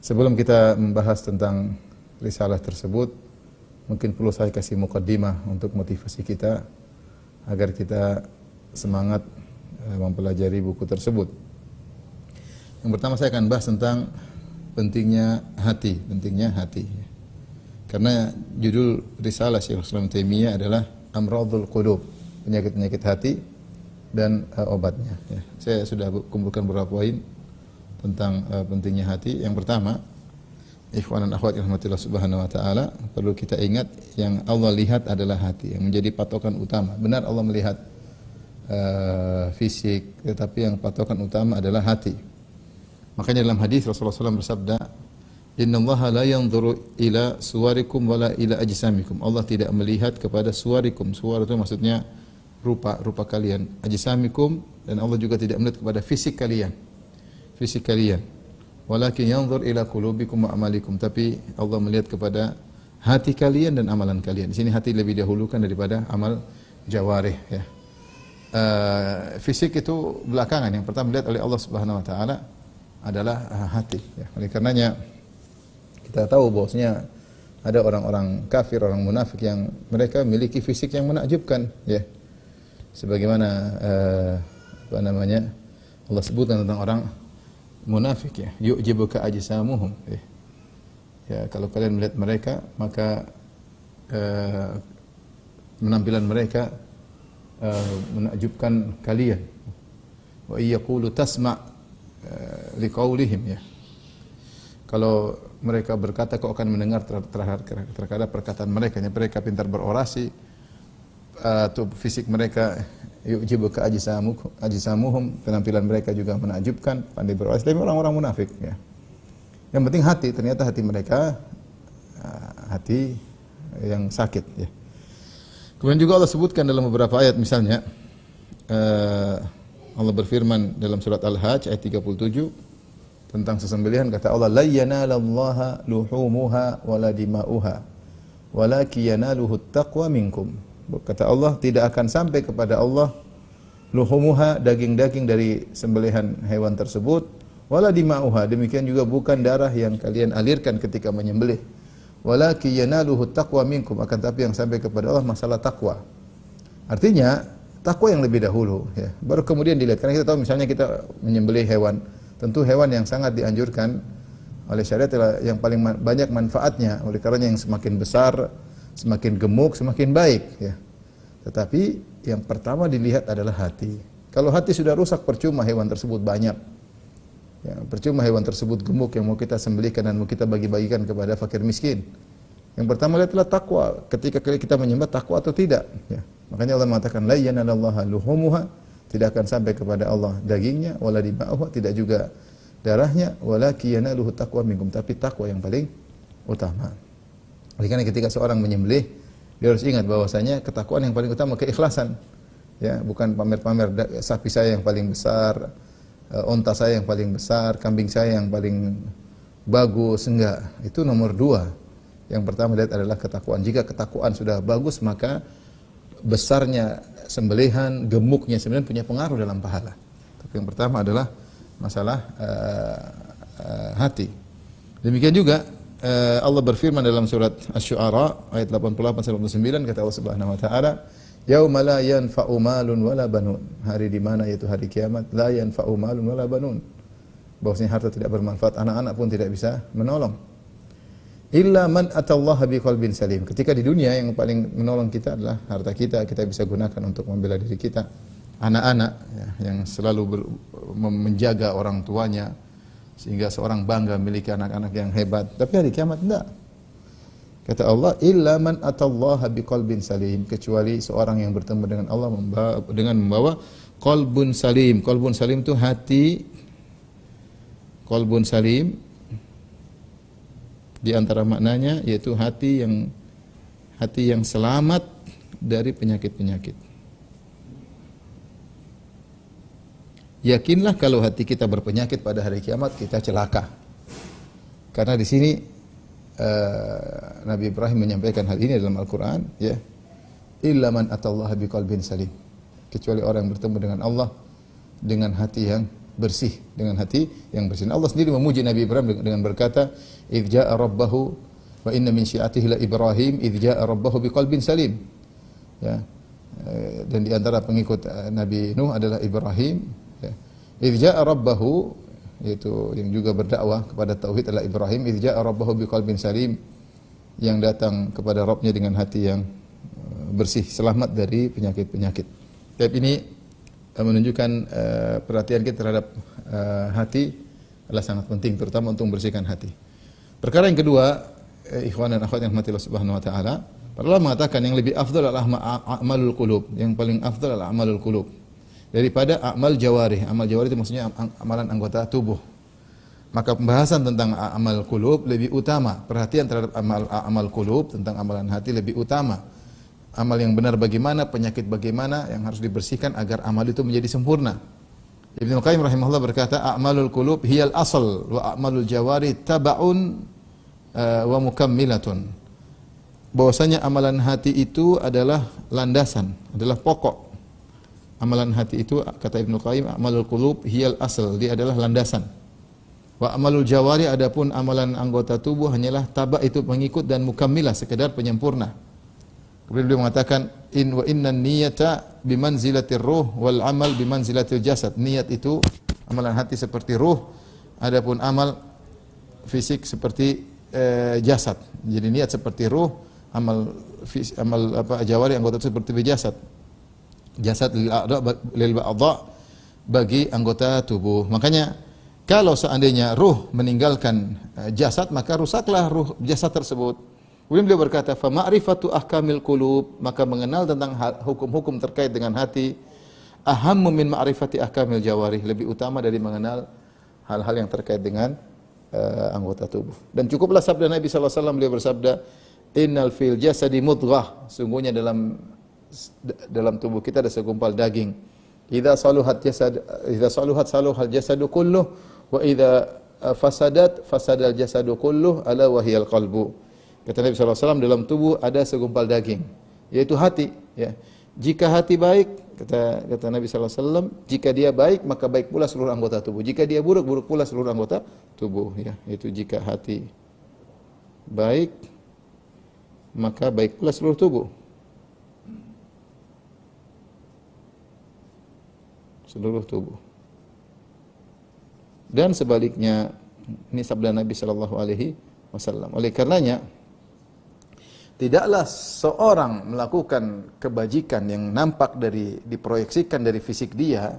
Sebelum kita membahas tentang risalah tersebut, mungkin perlu saya kasih mukaddimah untuk motivasi kita agar kita semangat mempelajari buku tersebut. Yang pertama saya akan bahas tentang pentingnya hati. Karena judul risalah Syekhul Islam Taimiyah adalah Amradul Qulub, penyakit-penyakit hati dan obatnya. Ya. Saya sudah kumpulkan beberapa poin tentang pentingnya hati. Yang pertama, ikhwan dan akhwat rahmatillah subhanahu wa ta'ala, perlu kita ingat yang Allah lihat adalah hati, yang menjadi patokan utama. Benar Allah melihat fisik, tetapi yang patokan utama adalah hati. Makanya dalam hadis Rasulullah SAW bersabda, Innallaha la yanzuru ila suwarikum wala ila ajsamikum. Allah tidak melihat kepada suwarikum. Suwar itu maksudnya rupa kalian. Ajsamikum, dan Allah juga tidak melihat kepada fisik kalian. Walakin yanzur ila qulubikum wa amalikum. Tapi Allah melihat kepada hati kalian dan amalan kalian. Di sini hati lebih dahulukan daripada amal jawarih, ya. Fisik itu belakangan. Yang pertama dilihat oleh Allah Subhanahu wa taala adalah hati, ya. Oleh karenanya kita tahu bahwasanya ada orang-orang kafir, orang munafik yang mereka memiliki fisik yang menakjubkan, ya. Sebagaimana Allah sebutkan tentang orang munafik, ya, yu'jibuka ajsamuhum, ya, kalau kalian melihat mereka maka penampilan mereka menakjubkan kalian. Wa yaqulu tasma' liqaulihim, ya, kalau mereka berkata kau akan mendengar terhadap perkataan mereka. Mereka pintar berorasi, atau fisik mereka yu'jibuka ajsamuhum, penampilan mereka juga menakjubkan, pandai berorasi. Tapi orang-orang munafik, ya. Yang penting hati, ternyata hati mereka hati yang sakit, ya. Kemudian juga Allah sebutkan dalam beberapa ayat, misalnya Allah berfirman dalam surat Al-Hajj ayat 37 tentang sesembelihan, kata Allah, la yanalallaha luhumuha wala dima'uha walakin yanaluhu taqwa minkum. Kata Allah, tidak akan sampai kepada Allah luhumuha, daging-daging dari sembelihan hewan tersebut, wala dima'uha, demikian juga bukan darah yang kalian alirkan ketika menyembelih, walakin yanaluhu taqwa minkum, akan tapi yang sampai kepada Allah masalah takwa. Artinya takwa yang lebih dahulu, ya, baru kemudian dilihat. Karena kita tahu misalnya kita menyembelih hewan, tentu hewan yang sangat dianjurkan oleh syariat adalah yang paling banyak manfaatnya. Oleh karena yang semakin besar, semakin gemuk, semakin baik, ya. Tetapi yang pertama dilihat adalah hati. Kalau hati sudah rusak, percuma hewan tersebut banyak, ya, percuma hewan tersebut gemuk yang mau kita sembelihkan dan mau kita bagi-bagikan kepada fakir miskin. Yang pertama lihatlah takwa, ketika kita menyembah takwa atau tidak, ya. Makanya Allah mengatakan la yanalallaha luhumuha, tidak akan sampai kepada Allah dagingnya, wala dima'uha, tidak juga darahnya, walakin yanaluhu taqwa minkum, tapi takwa yang paling utama. Oleh karena ketika seorang menyembelih, dia harus ingat bahwasanya ketakwaan yang paling utama keikhlasan, ya, bukan pamer-pamer sapi saya yang paling besar, onta saya yang paling besar, kambing saya yang paling bagus, enggak. Itu nomor 2. Yang pertama lihat adalah ketakwaan. Jika ketakwaan sudah bagus, maka besarnya sembelihan, gemuknya sembelihan punya pengaruh dalam pahala. Tapi yang pertama adalah masalah hati. Demikian juga Allah berfirman dalam surat Asy-Syu'ara ayat 88-89, kata Allah Subhanahu wa taala, yauma la yanfa'u malun wala banun, hari di mana yaitu hari kiamat, la yanfa'u malun wala banun, bahwasanya harta tidak bermanfaat, anak-anak pun tidak bisa menolong. Illa man atallaha biqalbin salim. Ketika di dunia yang paling menolong kita adalah harta kita bisa gunakan untuk membela diri kita. Anak-anak, ya, yang selalu menjaga orang tuanya sehingga seorang bangga memiliki anak-anak yang hebat. Tapi hari kiamat enggak. Kata Allah, illa man atallaha biqalbin salim, kecuali seorang yang bertemu dengan Allah dengan membawa qalbun salim. Qalbun salim itu hati. Qalbun salim di antara maknanya yaitu hati yang selamat dari penyakit-penyakit. Yakinlah kalau hati kita berpenyakit pada hari kiamat, kita celaka. Karena di sini Nabi Ibrahim menyampaikan hal ini dalam Al-Qur'an, ya. Illa man atallaha biqalbin salim. Kecuali orang yang bertemu dengan Allah dengan hati yang bersih, dengan hati yang bersih. Allah sendiri memuji Nabi Ibrahim dengan berkata, "Idz jaa'a rabbahu wa inna min syi'atihi la Ibrahim idz jaa'a rabbahu biqalbin salim." Ya. Dan di antara pengikut Nabi Nuh adalah Ibrahim, ya. Idz jaa'a rabbahu, yaitu yang juga berdakwah kepada tauhid adalah Ibrahim, idz jaa'a rabbahu biqalbin salim, yang datang kepada Rabbnya dengan hati yang bersih, selamat dari penyakit-penyakit. Tapi ini menunjukkan perhatian kita terhadap hati adalah sangat penting, terutama untuk membersihkan hati. Perkara yang kedua, ikhwan dan akhwat yang rahmati Allah Subhanahu wa taala, para ulama mengatakan yang lebih afdal adalah amalul qulub, yang paling afdal adalah amalul qulub daripada amal jawarih. Amal jawarih itu maksudnya amalan anggota tubuh. Maka pembahasan tentang amal qulub lebih utama, perhatian terhadap amal qulub, tentang amalan hati lebih utama. Amal yang benar bagaimana, penyakit bagaimana yang harus dibersihkan agar amal itu menjadi sempurna. Ibnu Qayyim rahimahullah berkata, a'malul qulub hiyal asal wa a'malul jawari taba'un wa mukammilatun. Bahwasanya amalan hati itu adalah landasan, adalah pokok. Amalan hati itu, kata Ibnu Qayyim, a'malul qulub hiyal asal, dia adalah landasan. Wa amalul jawari, adapun amalan anggota tubuh hanyalah taba, itu pengikut, dan mukammilah, sekedar penyempurna. Kemudian beliau mengatakan, wa innan niyata bimanzilatir ruh wal amal bimanzilatil jasad. Niat itu, amalan hati seperti ruh, adapun amal fisik seperti jasad. Jadi niat seperti ruh, amal jawari anggota tubuh seperti jasad. Jasad lil a'dha, bagi anggota tubuh. Makanya kalau seandainya ruh meninggalkan jasad, maka rusaklah ruh jasad tersebut. Kemudian beliau berkata, fa ma'rifatu ahkamil qulub, maka mengenal tentang hukum-hukum terkait dengan hati, ahammu min ma'rifati ahkamil jawarih, lebih utama dari mengenal hal-hal yang terkait dengan anggota tubuh. Dan cukuplah sabda Nabi sallallahu alaihi wasallam, beliau bersabda, innal fil jasadi mudghah, sungguhnya dalam tubuh kita ada segumpal daging. Idza saluhat saluhal jasadu kulluh wa idza fasadat fasadal jasadu kulluh ala wahiyal qalbu. Kata Nabi sallallahu alaihi wasallam, dalam tubuh ada segumpal daging, yaitu hati, ya. Jika hati baik, kata Nabi sallallahu alaihi wasallam, jika dia baik maka baik pula seluruh anggota tubuh. Jika dia buruk, buruk pula seluruh anggota tubuh, ya. Itu jika hati baik maka baik pula seluruh tubuh. Seluruh tubuh. Dan sebaliknya, ini sabda Nabi sallallahu alaihi wasallam. Oleh karenanya, tidaklah seorang melakukan kebajikan yang nampak diproyeksikan dari fisik dia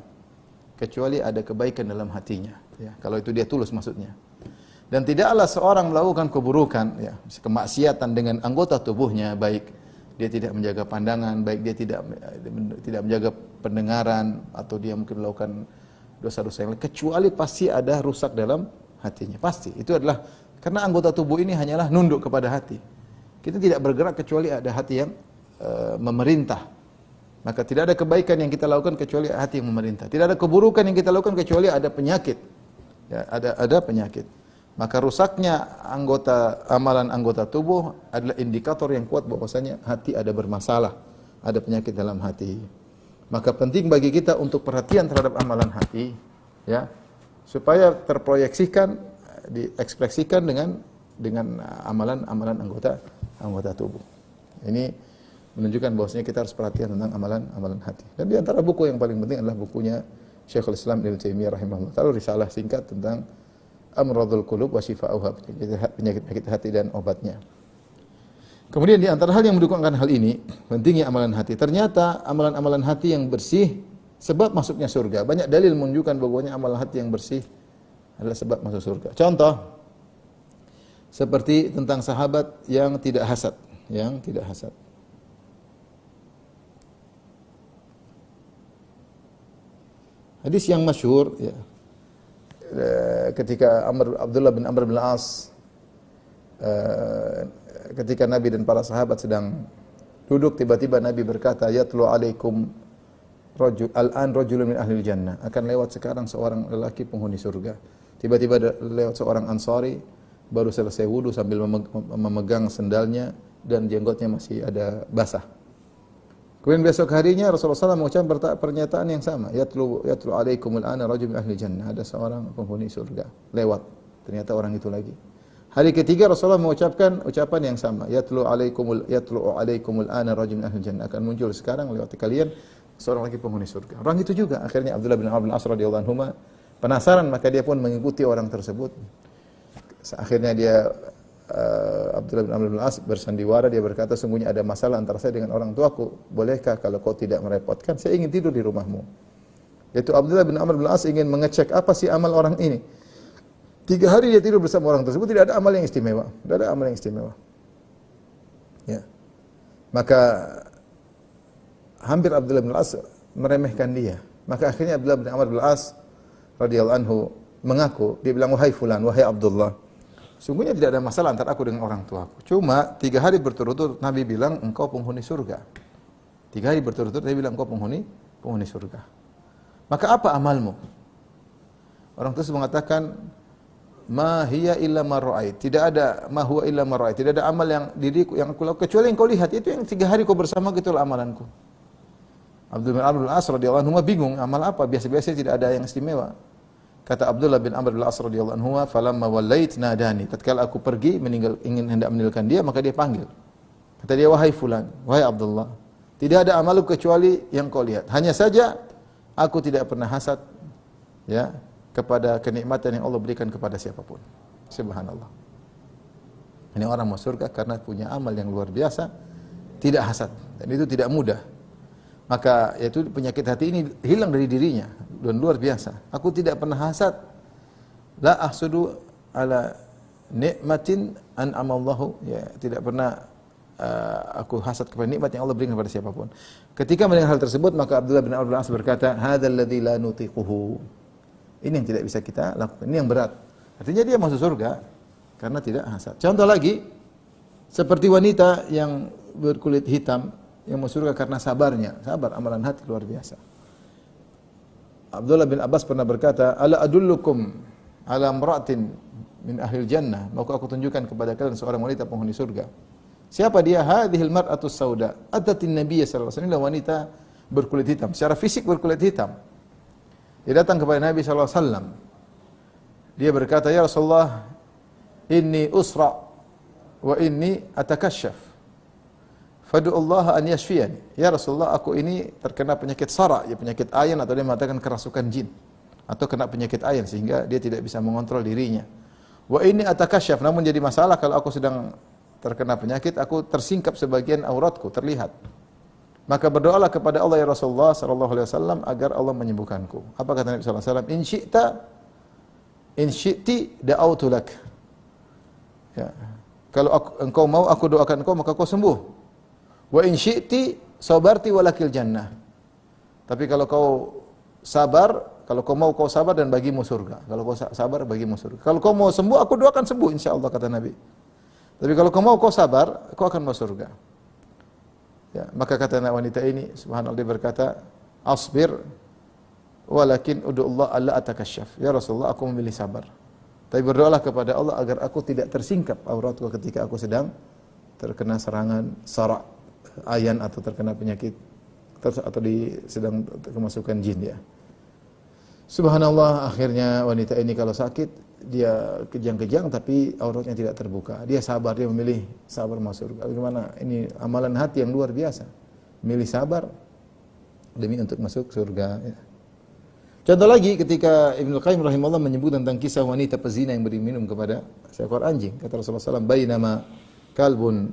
kecuali ada kebaikan dalam hatinya, ya. Kalau itu dia tulus maksudnya. Dan tidaklah seorang melakukan keburukan, ya, kemaksiatan dengan anggota tubuhnya, baik dia tidak menjaga pandangan, baik dia tidak menjaga pendengaran, atau dia mungkin melakukan dosa-dosa yang lain, kecuali pasti ada rusak dalam hatinya. Pasti. Itu adalah karena anggota tubuh ini hanyalah nunduk kepada hati. Kita tidak bergerak kecuali ada hati yang memerintah. Maka tidak ada kebaikan yang kita lakukan kecuali hati yang memerintah. Tidak ada keburukan yang kita lakukan kecuali ada penyakit. Ya, ada penyakit. Maka rusaknya amalan anggota tubuh adalah indikator yang kuat bahwasanya hati ada bermasalah, ada penyakit dalam hati. Maka penting bagi kita untuk perhatian terhadap amalan hati, ya, supaya terproyeksikan, diekspresikan dengan amalan anggota tubuh. Ini menunjukkan bahwasanya kita harus perhatian tentang amalan hati. Dan di antara buku yang paling penting adalah bukunya Syekhul Islam Ibnu Taimiyah rahimahullah taala, risalah singkat tentang Amradul Qulub wa Shifa'uha, penyakit hati dan obatnya. Kemudian di antara hal yang mendukungkan hal ini, pentingnya amalan hati. Ternyata amalan-amalan hati yang bersih sebab masuknya surga. Banyak dalil menunjukkan bahwasanya amalan hati yang bersih adalah sebab masuk surga. Contoh seperti tentang sahabat yang tidak hasad, Hadis yang masyhur, ya. Ketika Abdullah bin Amr bin Al-As, ketika Nabi dan para sahabat sedang duduk, tiba-tiba Nabi berkata, yatlu alaikum rajulun min ahlil jannah, akan lewat sekarang seorang lelaki penghuni surga. Tiba-tiba lewat seorang Ansari, baru selesai wudu sambil memegang sendalnya dan jenggotnya masih ada basah. Kemudian besok harinya Rasulullah SAW mengucapkan pernyataan yang sama. Yatlu alaikumul ana rajul min ahli jannah. Ada seorang penghuni surga lewat. Ternyata orang itu lagi. Hari ketiga Rasulullah mengucapkan ucapan yang sama. Yatlu alaikumul ana rajul min ahli jannah. Akan muncul sekarang lewat kalian seorang lagi penghuni surga. Orang itu juga akhirnya Abdullah bin Amr bin As radhiyallahu anhu penasaran, maka dia pun mengikuti orang tersebut. Akhirnya dia Abdullah bin Amr bin As bersandiwara, dia berkata, sungguhnya ada masalah antara saya dengan orang tuaku. Bolehkah kalau kau tidak merepotkan, saya ingin tidur di rumahmu. Yaitu Abdullah bin Amr bin As ingin mengecek apa sih amal orang ini. 3 hari dia tidur bersama orang tersebut, tidak ada amal yang istimewa. Tidak ada amal yang istimewa. Ya. Maka hampir Abdullah bin As meremehkan dia. Maka akhirnya Abdullah bin Amr bin As radhiyallahu anhu mengaku, dia bilang, wahai fulan, wahai Abdullah, sungguhnya tidak ada masalah antara aku dengan orang tuaku. Cuma 3 hari berturut-turut Nabi bilang engkau penghuni surga. 3 hari berturut-turut Nabi bilang engkau penghuni surga. Maka apa amalmu? Orang tersebut mengatakan, ma hiya illa ma ra'ait. Tidak ada ma huwa illa ma ra'ait. Tidak ada amal yang diriku yang aku lakukan kecuali yang kau lihat. Itu yang 3 hari kau bersama, itulah amalanku. Abdullah bin Amr bin As radhiyallahu anhu bingung, amal apa? Biasa-biasa tidak ada yang istimewa. Kata Abdullah bin Amr bin As radhiyallahu anhu, falamma wallait nadani. Tatkala aku pergi hendak meninggalkan dia, maka dia panggil. Kata dia, wahai fulan, wahai Abdullah, tidak ada amalku kecuali yang kau lihat. Hanya saja aku tidak pernah hasad ya kepada kenikmatan yang Allah berikan kepada siapapun. Subhanallah. Ini orang masuk surga karena punya amal yang luar biasa, tidak hasad, dan itu tidak mudah. Maka yaitu penyakit hati ini hilang dari dirinya dan luar biasa. Aku tidak pernah hasad. La ahsudu ala nikmatin an'amallahu, ya, tidak pernah aku hasad kepada nikmat yang Allah berikan kepada siapapun. Ketika mendengar hal tersebut, maka Abdullah bin Amr bin As berkata, hadzal ladzi la nutiquhu. Ini yang tidak bisa kita lakukan. Ini yang berat. Artinya dia masuk surga karena tidak hasad. Contoh lagi, seperti wanita yang berkulit hitam yang masuk surga karena sabarnya. Sabar, amalan hati luar biasa. Abdullah bin Abbas pernah berkata, ala adullukum ala imra'atin min ahlil jannah. Maka aku tunjukkan kepada kalian seorang wanita penghuni surga. Siapa dia? Hadhil mar'atus sauda. Atatin Nabiy sallallahu alaihi wasallam, wanita berkulit hitam. Secara fisik berkulit hitam. Dia datang kepada Nabi sallallahu alaihi wasallam. Dia berkata, ya Rasulullah, inni usra wa inni atakashaf. Fadu'ullaha an yashfiyani. Ya Rasulullah, aku ini terkena penyakit sara, ya penyakit ayan, atau dia mengatakan kerasukan jin, atau kena penyakit ayan sehingga dia tidak bisa mengontrol dirinya. Wa inni atakashaf, namun jadi masalah kalau aku sedang terkena penyakit, aku tersingkap sebagian auratku terlihat. Maka berdoalah kepada Allah ya Rasulullah sallallahu alaihi wasallam agar Allah menyembuhkanku. Apa kata Nabi sallallahu alaihi wasallam? In syi'ti da'autu lak. Ya. Kalau engkau mau aku doakan engkau maka kau sembuh. Wa in syi'ti sabarti walakil jannah. Tapi kalau kau sabar, kalau kau mau kau sabar dan bagimu surga. Kalau kau sabar bagimu surga. Kalau kau mau sembuh, aku doakan sembuh insyaallah kata Nabi. Tapi kalau kau mau kau sabar, kau akan masuk surga. Ya, maka kata wanita ini, subhanallah, dia berkata, asbir walakin ud'ullah alla atakasyaf. Ya Rasulullah, aku memilih sabar. Tapi berdoalah kepada Allah agar aku tidak tersingkap auratku ketika aku sedang terkena serangan sara, ayan, atau terkena penyakit atau sedang kemasukan jin ya. Subhanallah, akhirnya wanita ini kalau sakit dia kejang-kejang tapi auratnya tidak terbuka. Dia sabar, dia memilih sabar masuk surga. Bagaimana? Ini amalan hati yang luar biasa. Memilih sabar demi untuk masuk surga ya. Contoh lagi ketika Ibnu Qayyim rahimahullah menyebut tentang kisah wanita pezina yang beri minum kepada seekor anjing. Kata Rasulullah SAW, bainama kalbun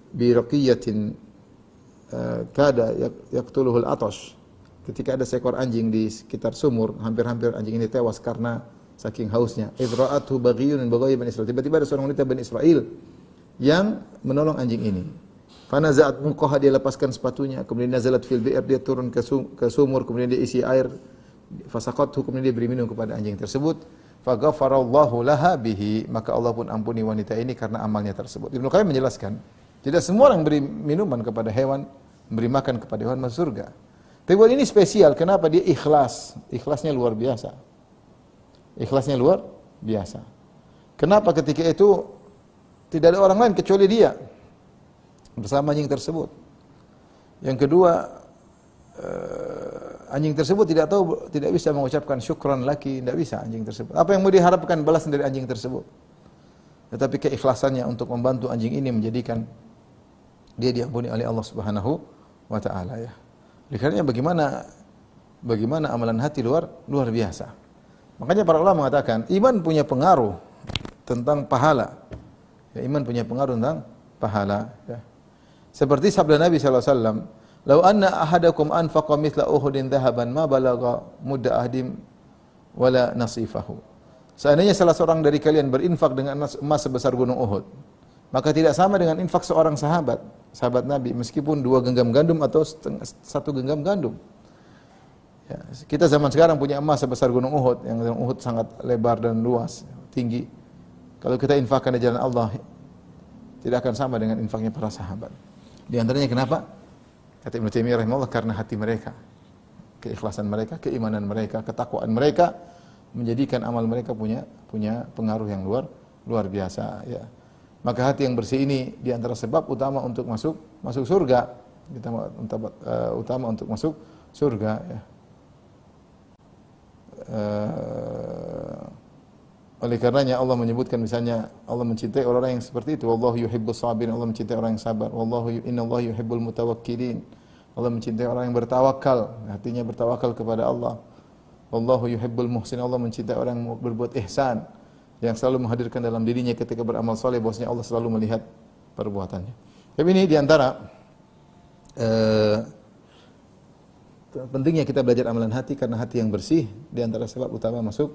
bi raqiyatin kada yaqtuluhu al-atash. Ketika ada seekor anjing di sekitar sumur, hampir-hampir anjing ini tewas karena saking hausnya. Idra'athu baghiyun min baghi Bani Israil. Tiba-tiba ada seorang wanita Bani Israil yang menolong anjing ini. Fanaza'at muqaha, dia lepaskan sepatunya, kemudian nazalat fil bi'r, dia turun ke sumur, kemudian dia isi air. Fasaqathu, kemudian dia beri minum kepada anjing tersebut. Faghafarallahu laha bihi, maka Allah pun ampuni wanita ini karena amalnya tersebut. Ibnu Qayyim menjelaskan, tidak semua orang beri minuman kepada hewan, beri makan kepada hewan masuk surga. Tapi ini spesial, kenapa? Dia ikhlas. Ikhlasnya luar biasa. Ikhlasnya luar biasa. Kenapa ketika itu tidak ada orang lain kecuali dia bersama anjing tersebut. Yang kedua, anjing tersebut tidak bisa mengucapkan syukran laki, tidak bisa anjing tersebut. Apa yang mau diharapkan balasan dari anjing tersebut? Tetapi keikhlasannya untuk membantu anjing ini menjadikan dia diampuni oleh Allah Subhanahu wa taala ya. Oleh karenanya bagaimana amalan hati luar biasa. Makanya para ulama mengatakan iman punya pengaruh tentang pahala. Ya, iman punya pengaruh tentang pahala ya. Seperti sabda Nabi sallallahu alaihi wasallam, "Lau anna ahadakum anfaqa mithla Uhudin dhahaban ma balagha mudda ahdim wala nasifahu." Seandainya salah seorang dari kalian berinfak dengan emas sebesar gunung Uhud, maka tidak sama dengan infak seorang sahabat Nabi, meskipun 2 genggam gandum atau 1 genggam gandum. Ya, kita zaman sekarang punya emas sebesar gunung Uhud, yang gunung Uhud sangat lebar dan luas, tinggi. Kalau kita infakkan di jalan Allah, tidak akan sama dengan infaknya para sahabat. Di antaranya kenapa? Kata Ibnu Taimiyah rahimahullah, karena hati mereka, keikhlasan mereka, keimanan mereka, ketakwaan mereka menjadikan amal mereka punya pengaruh yang luar biasa ya. Maka hati yang bersih ini di antara sebab utama untuk masuk surga. Utama untuk masuk surga ya. Oleh karenanya Allah menyebutkan misalnya Allah mencintai orang-orang yang seperti itu. Wallahu yuhibbus sabirin. Allah mencintai orang yang sabar. Innallaha yuhibbul mutawakkilin. Allah mencintai orang yang bertawakal, hatinya bertawakal kepada Allah. Wallahu yuhibbul muhsin. Allah mencintai orang yang berbuat ihsan, yang selalu menghadirkan dalam dirinya ketika beramal saleh bahwasanya Allah selalu melihat perbuatannya. Tapi ini di antara pentingnya kita belajar amalan hati, karena hati yang bersih di antara sebab utama masuk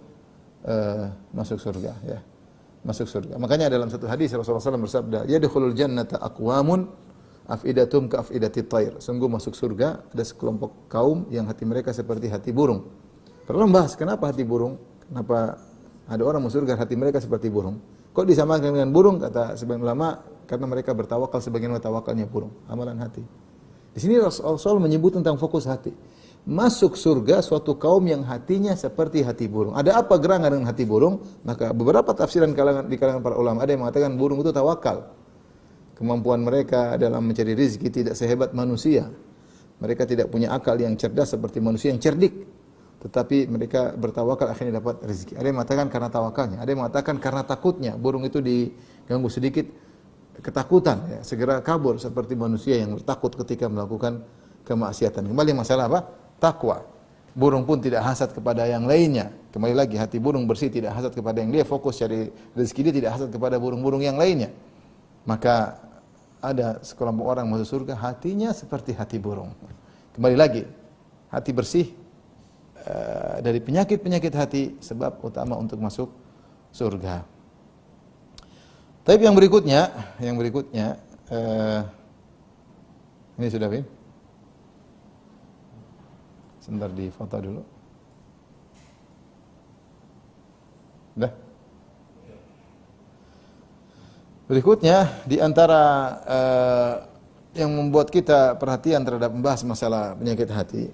surga ya. Masuk surga. Makanya dalam satu hadis Rasulullah SAW bersabda, "Yadkhulul jannata aqwamun afidatum ka afidatit thair." Sungguh masuk surga ada sekelompok kaum yang hati mereka seperti hati burung. Perlu membahas kenapa hati burung? Kenapa ada orang masuk surga hati mereka seperti burung? Kok disamakan dengan burung? Kata sebagian ulama, karena mereka bertawakal sebagaimana tawakalnya burung. Amalan hati. Di sini Rasul menyebut tentang fokus hati. Masuk surga suatu kaum yang hatinya seperti hati burung. Ada apa gerangan dengan hati burung? Maka beberapa tafsiran di kalangan para ulama ada yang mengatakan burung itu tawakal. Kemampuan mereka dalam mencari rezeki tidak sehebat manusia. Mereka tidak punya akal yang cerdas seperti manusia yang cerdik. Tetapi mereka bertawakal akhirnya dapat rezeki. Ada yang mengatakan karena tawakalnya, ada yang mengatakan karena takutnya. Burung itu diganggu sedikit ketakutan ya, segera kabur seperti manusia yang takut ketika melakukan kemaksiatan. Kembali masalah apa? Takwa. Burung pun tidak hasad kepada yang lainnya. Kembali lagi, hati burung bersih tidak hasad kepada yang dia fokus cari rezeki, dia tidak hasad kepada burung-burung yang lainnya. Maka ada sekelompok orang masuk surga hatinya seperti hati burung. Kembali lagi, hati bersih dari penyakit hati sebab utama untuk masuk surga. Tapi yang berikutnya ini sudah Bin? Sebentar di foto dulu. Sudah? Berikutnya di antara yang membuat kita perhatian terhadap membahas masalah penyakit hati.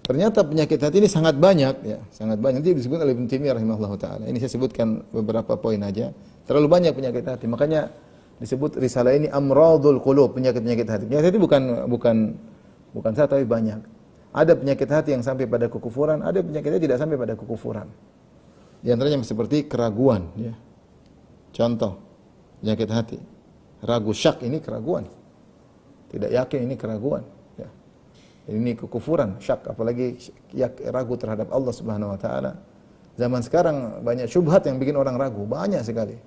Ternyata penyakit hati ini sangat banyak ya, sangat banyak. Nanti disebut oleh Ibnu Taimiyah rahimahullahu taala. Ini saya sebutkan beberapa poin aja. Terlalu banyak penyakit hati. Makanya disebut risalah ini amradul qulub, penyakit-penyakit hati. Penyakit hati bukan satu tapi banyak. Ada penyakit hati yang sampai pada kekufuran, ada penyakit hati tidak sampai pada kekufuran. Di antaranya seperti keraguan ya. Contoh penyakit hati. Ragu, syak, ini keraguan. Tidak yakin, ini keraguan. Ini kekufuran, syak, apalagi ragu terhadap Allah Subhanahu wa taala. Zaman sekarang banyak syubhat yang bikin orang ragu, banyak sekali.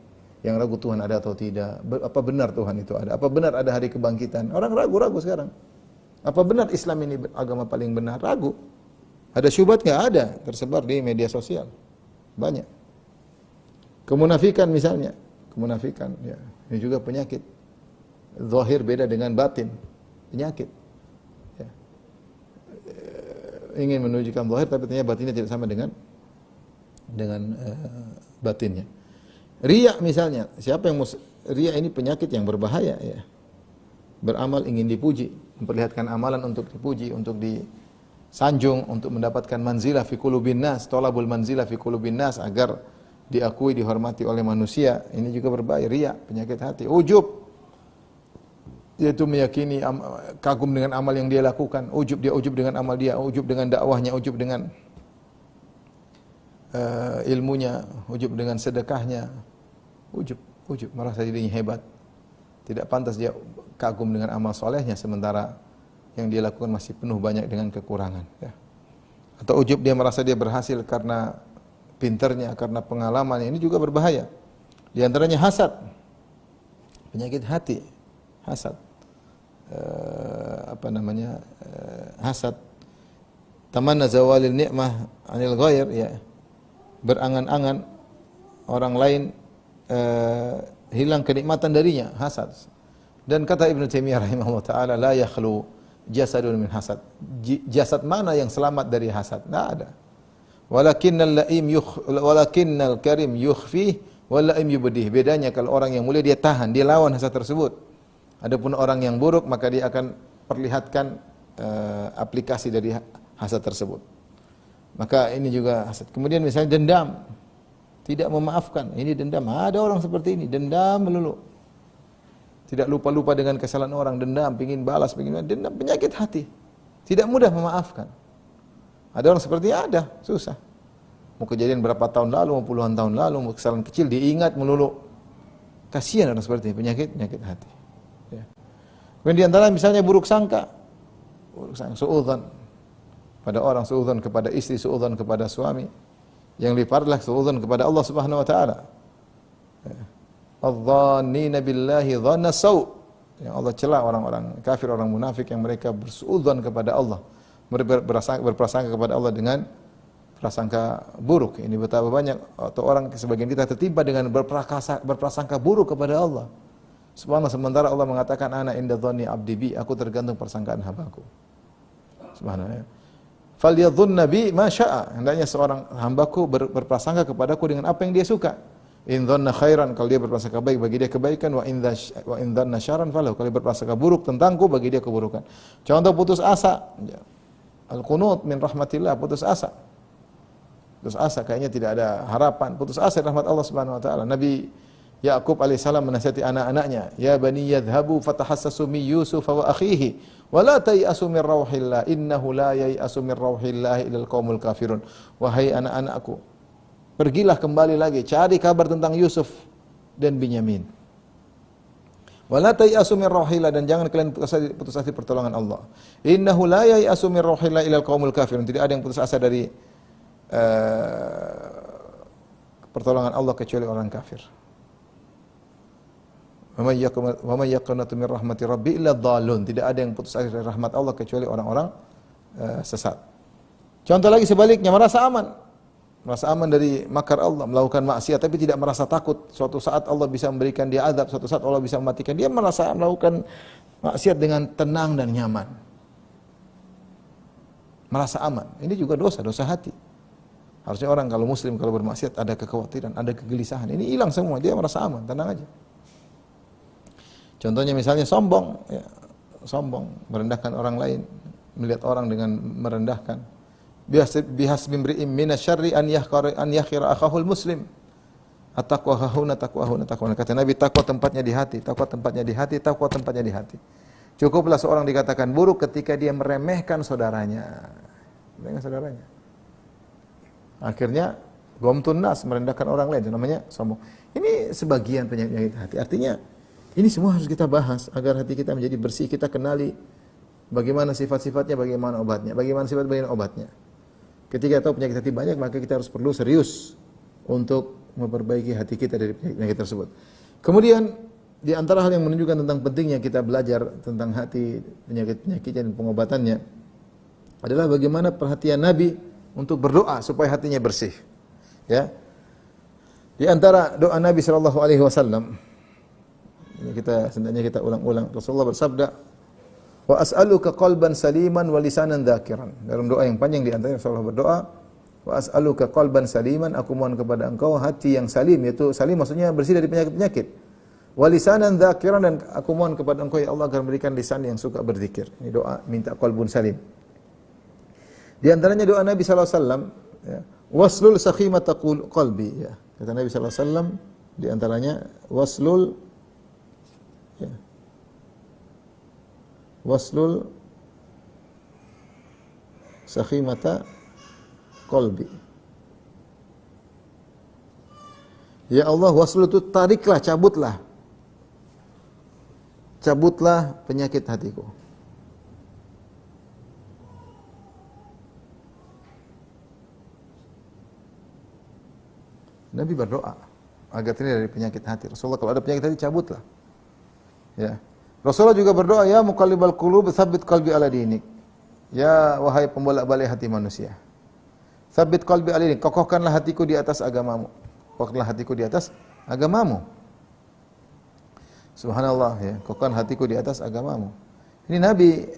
Yang ragu Tuhan ada atau tidak, apa benar Tuhan itu ada, apa benar ada hari kebangkitan. Orang ragu sekarang. Apa benar Islam ini agama paling benar? Ragu. Ada syubhat enggak? Ada, tersebar di media sosial. Banyak. Kemunafikan misalnya, kemunafikan ya. Ini juga penyakit. Zahir beda dengan batin. Penyakit. Ingin menunjukkan zahir tapi ternyata batinnya tidak sama dengan batinnya. Riya misalnya, siapa yang riya ini penyakit yang berbahaya ya. Beramal ingin dipuji, memperlihatkan amalan untuk dipuji, untuk disanjung, untuk mendapatkan manzilah fi qulubin nas, talabul manzilah fi qulubin nas agar diakui, dihormati oleh manusia. Ini juga berbahaya, riya, penyakit hati. Ujub. yaitu meyakini kagum dengan amal yang dia lakukan, ujub dengan amal dia, ujub dengan dakwahnya, ujub dengan ilmunya, ujub dengan sedekahnya, ujub merasa dirinya hebat. Tidak pantas dia kagum dengan amal solehnya sementara yang dia lakukan masih penuh banyak dengan kekurangan, ya. Atau ujub dia merasa dia berhasil karena pinternya, karena pengalamannya. Ini juga berbahaya. Di antaranya hasad, penyakit hati, hasad. Hasad. Tamanna zawalil ni'mah 'anil ghair, ya. Berangan-angan orang lain hilang kenikmatan darinya, hasad. Dan kata Ibnu Taimiyah rahimahullah taala, la yakhlu jasadun min hasad. Jasad mana yang selamat dari hasad? Tidak ada. Walakinnal karim yukhfi wal laim yubdih. Bedanya kalau orang yang mulia dia tahan, dia lawan hasad tersebut. Adapun orang yang buruk maka dia akan perlihatkan aplikasi dari hasad tersebut. Maka ini juga hasad. Kemudian misalnya dendam, tidak memaafkan. Ini dendam. Ada orang seperti ini, dendam melulu. Tidak lupa-lupa dengan kesalahan orang, dendam, dendam, penyakit hati. Tidak mudah memaafkan. Ada orang seperti ada, susah. Mau kejadian berapa tahun lalu, mau puluhan tahun lalu, mau kesalahan kecil diingat melulu. Kasihan orang seperti ini, penyakit hati. Ya. Kemudian di antara misalnya buruk sangka, suudzon pada orang, suudzon kepada istri, suudzon kepada suami. Yang lebih parah adalah suudzon kepada Allah Subhanahu wa taala. Ya. Adh-dhannina billahi dhanna sau'. Yang Allah cela orang-orang kafir, orang munafik yang mereka bersuudzon kepada Allah. Berprasangka kepada Allah dengan prasangka buruk. Ini betapa banyak atau orang sebagian kita tertimpa dengan berprasangka buruk kepada Allah. Subhanallah, sementara Allah mengatakan ana inda dhanni 'abdi bi, aku tergantung persangkaan hambaku. Subhanallah. Falyadhunna bi ma syaa. Hendaknya seorang hambaku berprasangka kepadaku dengan apa yang dia suka. In dhanna khairan, kalau dia berprasangka baik bagi dia kebaikan, wa in dhanna syarran falahu, kalau dia berprasangka buruk tentangku bagi dia keburukan. Contoh putus asa, al-qunut min rahmatillah, putus asa. Putus asa, kayaknya tidak ada harapan. Putus asa rahmat Allah Subhanahu wa taala. Nabi Yaqub alaihissalam menasihati anak-anaknya, ya bani yadhhabu fatahassasu min Yusuf wa akhihi wa la tayasu min rauhillah innahu la yayasu min rauhillah illal qaumul kafirun. Wahai anak-anakku, pergilah kembali lagi, cari kabar tentang Yusuf dan Binyamin. Wala tayasu min rauhillah, dan jangan kalian putus asa pertolongan Allah. Innahu la yayasu min rauhillah illal qaumul kafirun. Tidak ada yang putus asa dari pertolongan Allah kecuali orang kafir. Wa may yaqnatu min rahmati rabbi illa dhallun. Tidak ada yang putus asa dari rahmat Allah kecuali orang-orang sesat. Contoh lagi sebaliknya, merasa aman dari makar Allah, melakukan maksiat tapi tidak merasa takut suatu saat Allah bisa memberikan dia azab, suatu saat Allah bisa mematikan dia, merasa melakukan maksiat dengan tenang dan nyaman, merasa aman. Ini juga dosa hati. Harusnya orang kalau muslim kalau bermaksiat ada kekhawatiran, ada kegelisahan, ini hilang semua, dia merasa aman, tenang aja. Contohnya misalnya sombong, merendahkan orang lain, melihat orang dengan merendahkan. Bihasbi imri'in minasyarri an yakhira akhahul muslim. At-taqwa hahuna taqwa. Kata Nabi, takwa tempatnya di hati, takwa tempatnya di hati. Cukuplah seorang dikatakan buruk ketika dia meremehkan saudaranya. Akhirnya ghamtun nas, merendahkan orang lain, itu namanya sombong. Ini sebagian penyakit hati. Artinya ini semua harus kita bahas agar hati kita menjadi bersih, kita kenali bagaimana sifat-sifatnya, bagaimana obatnya. Ketika tahu penyakit hati banyak, maka kita harus perlu serius untuk memperbaiki hati kita dari penyakit tersebut. Kemudian di antara hal yang menunjukkan tentang pentingnya kita belajar tentang hati, penyakit-penyakitnya dan pengobatannya adalah bagaimana perhatian Nabi untuk berdoa supaya hatinya bersih. Ya. Di antara doa Nabi sallallahu alaihi wasallam, ini kita ulang-ulang. Rasulullah bersabda, wa as'aluka qalban saliman wa lisanan dzakiran. Dalam doa yang panjang di antaranya Rasulullah berdoa, wa as'aluka qalban saliman, aku mohon kepada engkau hati yang salim, yaitu salim maksudnya bersih dari penyakit-penyakit. Wa lisanan dzakiran, dan aku mohon kepada engkau ya Allah agar memberikan lisan yang suka berzikir. Ini doa minta qalbun salim. Di antaranya doa Nabi sallallahu alaihi wasallam, ya, waslul sakhimata qalbi, ya. Kata Nabi sallallahu alaihi wasallam di antaranya waslul, ya, waslul sakhimata qalbi. Ya Allah, waslul itu tariklah, cabutlah. Cabutlah penyakit hatiku. Nabi berdoa agar terhindar dari penyakit hati. Rasulullah kalau ada penyakit hati cabutlah. Ya. Rasulullah juga berdoa, ya muqallibal qulub tsabbit qalbi ala dinik. Ya wahai pembolak-balik hati manusia. Tsabbit qalbi ala dinik, kokohkanlah hatiku di atas agamamu. Kokohkanlah hatiku di atas agamamu. Subhanallah ya, kokohkan hatiku di atas agamamu. Ini Nabi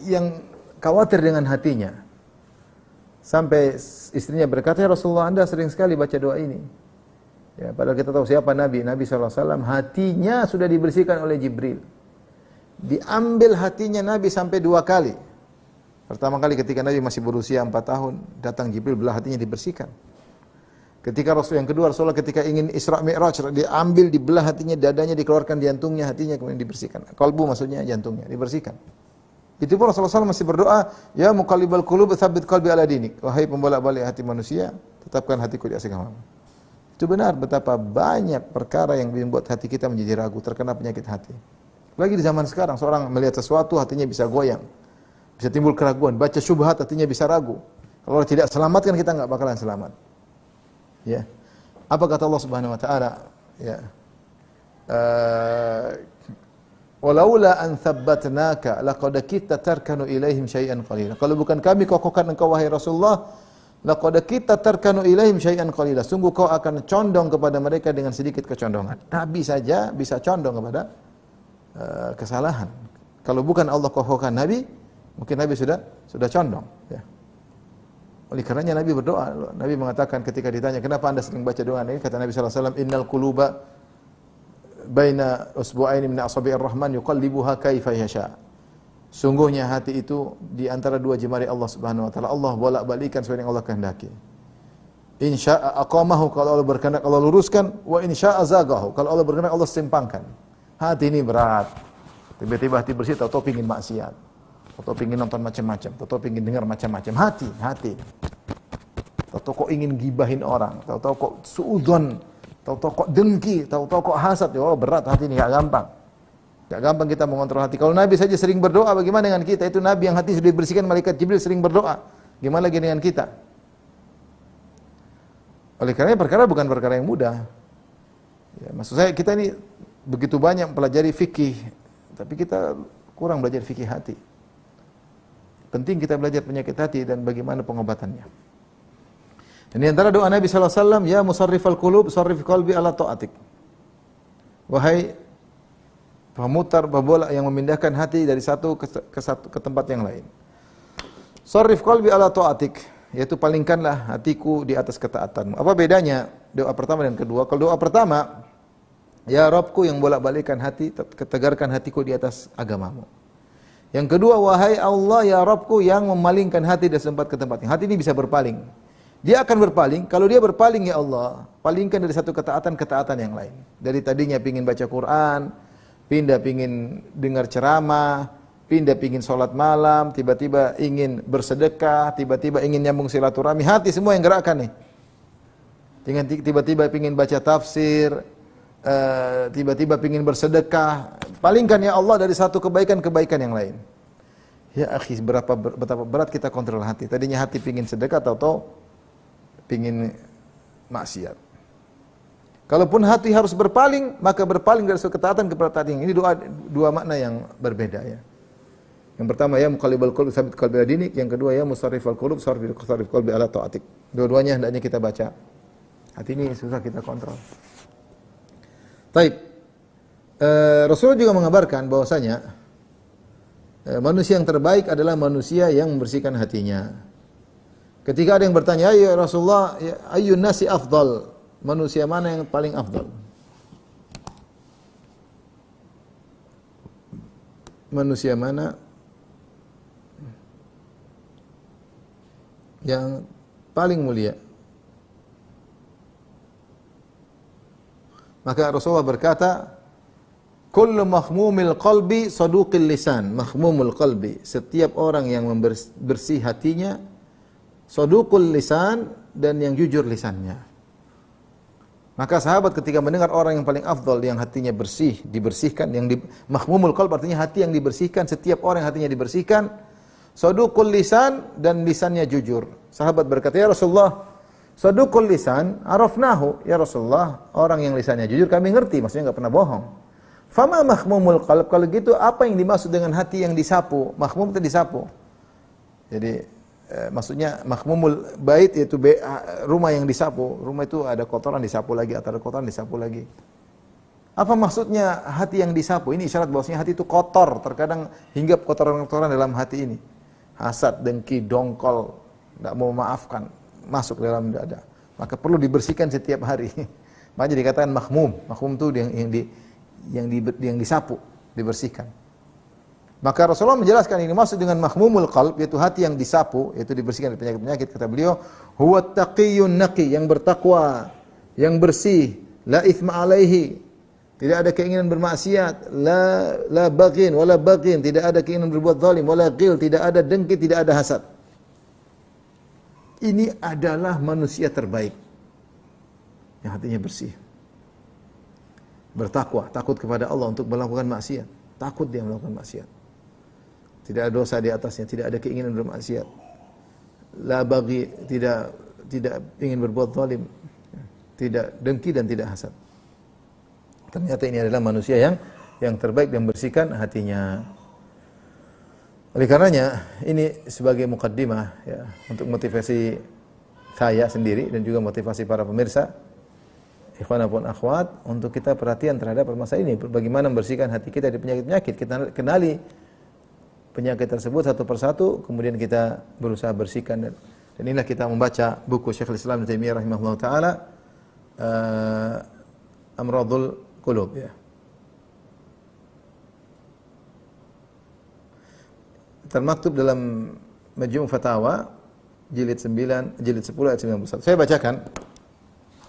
yang khawatir dengan hatinya. Sampai istrinya berkata, ya Rasulullah, Anda sering sekali baca doa ini. Ya, padahal kita tahu siapa Nabi. Nabi SAW hatinya sudah dibersihkan oleh Jibril. Diambil hatinya Nabi sampai 2 kali. Pertama kali ketika Nabi masih berusia 4 tahun, datang Jibril, belah hatinya dibersihkan. Ketika Rasul yang kedua, Rasulullah ketika ingin Isra Mi'raj, diambil, dibelah hatinya, dadanya dikeluarkan, jantungnya, hatinya kemudian dibersihkan. Qalbu maksudnya jantungnya, dibersihkan. Itu pun Rasulullah SAW masih berdoa, ya muqallibal qulub tsabbit qalbi ala dinik. Wahai pembolak-balik hati manusia, tetapkan hatiku di atas agamamu. Itu benar betapa banyak perkara yang membuat hati kita menjadi ragu, terkena penyakit hati. Lagi di zaman sekarang, seorang melihat sesuatu hatinya bisa goyang. Bisa timbul keraguan, baca syubhat hatinya bisa ragu. Kalau tidak selamatkan kita enggak bakalan selamat. Ya. Apa kata Allah Subhanahu wa taala? Ya. Walaula an tsabbatnaka laqad kitta tarkanu ilaihim syai'an qalila. Kalau bukan kami kokohkan engkau wahai Rasulullah, laqad kitta tarkanu ilaihim syai'an qalila. Sungguh kau akan condong kepada mereka dengan sedikit kecondongan. Nabi saja bisa condong kepada kesalahan. Kalau bukan Allah kokohkan Nabi, mungkin Nabi sudah condong, ya. Oleh karenanya Nabi berdoa. Nabi mengatakan ketika ditanya, "Kenapa Anda sering baca doa ini?" Kata Nabi sallallahu alaihi wasallam, "Innal quluba baina usbu'aini min asabi'ir rahman yuqallibuha kaifa yasha." Sungguhnya hati itu di antara 2 jemari Allah Subhanahu wa taala. Allah bolak-balikkan sesuai yang Allah kehendaki. In syaa aqamahu, kalau Allah berkehendak Allah luruskan, wa in syaa zagahu, kalau Allah berkehendak Allah simpangkan. Hati ini berat. Tiba-tiba hati bersih, tahu-tahu pengin maksiat. Tahu-tahu pengin nonton macam-macam, tahu-tahu pengin dengar macam-macam. Hati. Tahu-tahu kok ingin gibahin orang, tahu-tahu kok suudzon, tahu-tahu kok dengki, tahu-tahu kok hasad. Oh, berat hati ini, enggak gampang. Enggak gampang kita mengontrol hati. Kalau Nabi saja sering berdoa, bagaimana dengan kita? Itu Nabi yang hati sudah dibersihkan, malaikat Jibril sering berdoa. Gimana lagi dengan kita? Oleh karena perkara bukan perkara yang mudah. Ya, maksud saya kita ini begitu banyak mempelajari fikih, tapi kita kurang belajar fikih hati. Penting kita belajar penyakit hati dan bagaimana pengobatannya. Dan di antara doa Nabi sallallahu alaihi wasallam, ya musarrifal qulub, sarrif qalbi ala ta'atik. Wahai pemutar pembolak yang memindahkan hati dari satu ke tempat yang lain. Sarrif qalbi ala ta'atik, yaitu palingkanlah hatiku di atas ketaatanmu. Apa bedanya doa pertama dan kedua? Kalau doa pertama, ya Rabbku yang bolak-balikkan hati, tegarkan hatiku di atas agamamu. Yang kedua, wahai Allah ya Rabbku yang memalingkan hati dari tempat ke tempat. Hati ini bisa berpaling. Dia akan berpaling, kalau dia berpaling ya Allah, palingkan dari satu ketaatan ke ketaatan yang lain. Dari tadinya pingin baca Quran, pindah pingin dengar ceramah, pindah pingin sholat malam, tiba-tiba ingin bersedekah, tiba-tiba ingin nyambung silaturahmi, hati semua yang gerakkan nih. Tiba-tiba pingin baca tafsir, tiba-tiba pingin bersedekah, palingkan ya Allah dari satu kebaikan-kebaikan yang lain. Ya akhi, betapa berat kita kontrol hati. Tadinya hati pingin sedekah, tahu-tahu pingin maksiat. Kalaupun hati harus berpaling, maka berpaling dari suatu ketaatan ke ketaatan. Ini dua makna yang berbeda ya. Yang pertama ya muqallibal qulub tsabbit qalbi ala dinik, yang kedua ya musarrifal qulub sarrif qalbi ala ta'atik. Dua-duanya hendaknya kita baca. Hati ini susah kita kontrol. Taib. Rasulullah juga mengabarkan bahwasanya manusia yang terbaik adalah manusia yang membersihkan hatinya. Ketika ada yang bertanya, ya Rasulullah, ayyun nasi afdal? Manusia mana yang paling afdal? Manusia mana yang paling mulia? Maka Rasulullah berkata, kullu mahmumil qalbi saduqil lisan. Mahmumul qalbi, setiap orang yang bersih hatinya, saduqul lisan, dan yang jujur lisannya. Maka sahabat ketika mendengar orang yang paling afdal yang hatinya bersih, dibersihkan, mahmumul qalb artinya hati yang dibersihkan, setiap orang yang hatinya dibersihkan, saduqul lisan, dan lisannya jujur. Sahabat berkata, "Ya Rasulullah, saduqul lisan arafnahu." Ya Rasulullah, orang yang lisannya jujur kami ngerti, maksudnya enggak pernah bohong. Fama mahmumul qalb, kalau gitu apa yang dimaksud dengan hati yang disapu? Mahmum itu disapu. Jadi maksudnya mahmumul bait yaitu rumah yang disapu. Rumah itu ada kotoran disapu lagi, atau ada kotoran disapu lagi. Apa maksudnya hati yang disapu? Ini isyarat bahwasanya hati itu kotor, terkadang hinggap kotoran-kotoran dalam hati ini. Hasad, dengki, dongkol, tidak mau memaafkan, masuk dalam dada. Maka perlu dibersihkan setiap hari. Makanya dikatakan mahmum. Mahmum itu yang disapu, dibersihkan. Maka Rasulullah menjelaskan ini maksud dengan mahmumul qalb, yaitu hati yang disapu, yaitu dibersihkan dari penyakit-penyakit. Kata beliau, huwa taqiyyun naqi, yang bertakwa, yang bersih, la itsma alaihi, tidak ada keinginan bermaksiat, la baghin wala baghin, tidak ada keinginan berbuat zalim, wala ghil, tidak ada dengki, tidak ada hasad. Ini adalah manusia terbaik yang hatinya bersih. Bertakwa, takut kepada Allah untuk melakukan maksiat. Takut dia melakukan maksiat. Tidak ada dosa di atasnya, tidak ada keinginan bermaksiat. La baghi, tidak ingin berbuat zalim, tidak dengki dan tidak hasad. Ternyata ini adalah manusia yang terbaik dan bersihkan hatinya. Oleh karenanya, ini sebagai mukaddimah ya, untuk motivasi saya sendiri dan juga motivasi para pemirsa, ikhwan maupun akhwat, untuk kita perhatian terhadap permasalahan ini. Bagaimana membersihkan hati kita dari penyakit-penyakit. Kita kenali penyakit tersebut satu persatu, kemudian kita berusaha bersihkan. Dan inilah kita membaca buku Syekhul Islam Ibnu Taimiyah rahimahullah taala, Amradul Qulub ya. Termaktub dalam Majmu' Fatawa jilid 10 ayat 91. Saya bacakan,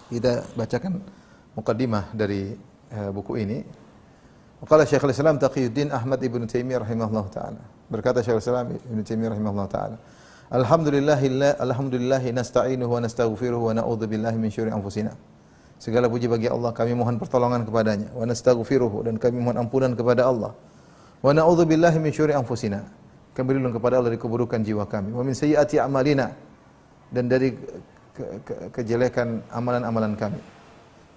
kita bacakan mukaddimah dari buku ini. Qala Syekhul Islam Taqiyuddin Ahmad Ibnu Taimiyah rahimahullah taala. Berkata Syekhul Islam Ibnu Taimiyah rahimahullah taala, Alhamdulillahi nasta'inuhu wa nastaghfiruhu wa na'udzu billahi min syururi anfusina. Segala puji bagi Allah, kami mohon pertolongan kepadanya. Wa nastaghfiruhu, dan kami mohon ampunan kepada Allah. Wa na'udzu billahi min syururi anfusina. Kami berlindung kepada Allah dari keburukan jiwa kami. Wa min sayyiati a'malina, dan dari kejelekan amalan-amalan kami.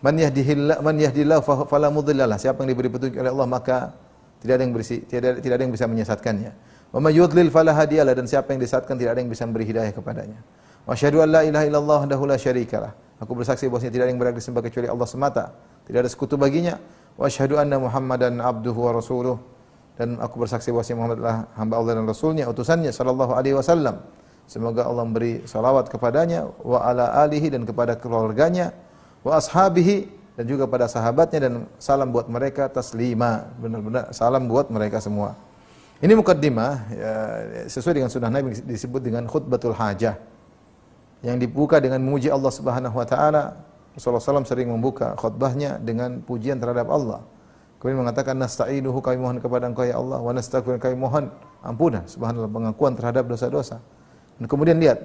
Man yahdihillahu fala mudhillalah. Siapa yang diberi petunjuk oleh Allah, maka tidak ada yang bisa menyesatkannya. Wa may yudlil fala hadiyalah, dan siapa yang disesatkan tidak ada yang bisa memberi hidayah kepadanya. Wa asyhadu an la ilaha illallah wahdahu la syarikalah. Aku bersaksi bahwasanya tidak ada yang berhak disembah kecuali Allah semata, tidak ada sekutu baginya. Wa asyhadu anna Muhammadan abduhu wa rasuluh, dan aku bersaksi bahwasanya Muhammad adalah hamba Allah dan rasulnya, utusannya sallallahu alaihi wasallam. Semoga Allah memberi salawat kepadanya, wa ala alihi, dan kepada keluarganya, wa ashabihi, dan juga pada sahabatnya, dan salam buat mereka taslima, benar-benar salam buat mereka semua. Ini mukaddimah ya, sesuai dengan sunnah Nabi, disebut dengan khutbatul hajah, yang dibuka dengan memuji Allah Subhanahu wa taala. Rasulullah SAW sering membuka khutbahnya dengan pujian terhadap Allah. Kemudian mengatakan nasta'inuhu, kami mohon kepada Engkau ya Allah, wa nastaghfiruka, kami mohon ampunan, subhanallah, pengakuan terhadap dosa-dosa. Dan kemudian lihat,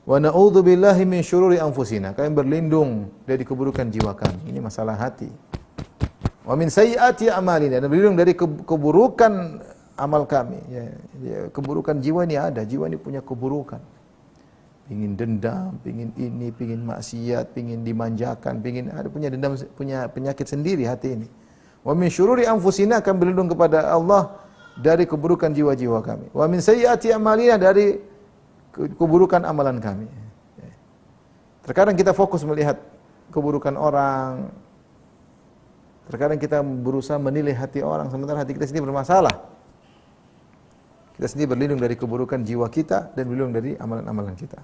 wa na'udzu billahi min syururi anfusina, kami berlindung dari keburukan jiwa kami. Ini masalah hati. Wa min sayyiati a'malina, dan berlindung dari keburukan amal kami. Ya, keburukan jiwa ini ada, jiwa ini punya keburukan. Pingin dendam, pingin ini, pingin maksiat, pingin dimanjakan, punya dendam, punya penyakit sendiri hati ini. Wa min syururi anfusina, kami berlindung kepada Allah dari keburukan jiwa-jiwa kami. Wa min sayyiati a'malina, dari keburukan amalan kami. Terkadang kita fokus melihat keburukan orang. Terkadang kita berusaha menilai hati orang, sementara hati kita sendiri bermasalah. Kita sendiri berlindung dari keburukan jiwa kita dan berlindung dari amalan-amalan kita.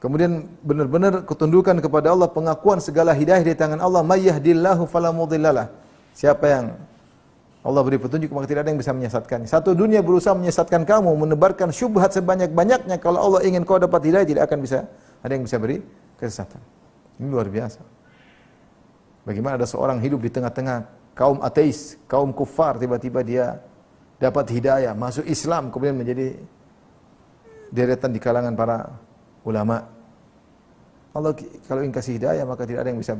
Kemudian benar-benar ketundukan kepada Allah, pengakuan segala hidayah di tangan Allah. May yahdillahu fala mudhillalah. Siapa yang Allah beri petunjuk, maka tidak ada yang bisa menyesatkan. Satu dunia berusaha menyesatkan kamu, menebarkan syubhat sebanyak-banyaknya. Kalau Allah ingin kau dapat hidayah, tidak akan bisa ada yang bisa beri kesesatan. Ini luar biasa. Bagaimana ada seorang hidup di tengah-tengah kaum ateis, kaum kufar, tiba-tiba dia dapat hidayah, masuk Islam, kemudian menjadi deretan di kalangan para ulama. Allah kalau ingin kasih hidayah, maka tidak ada yang bisa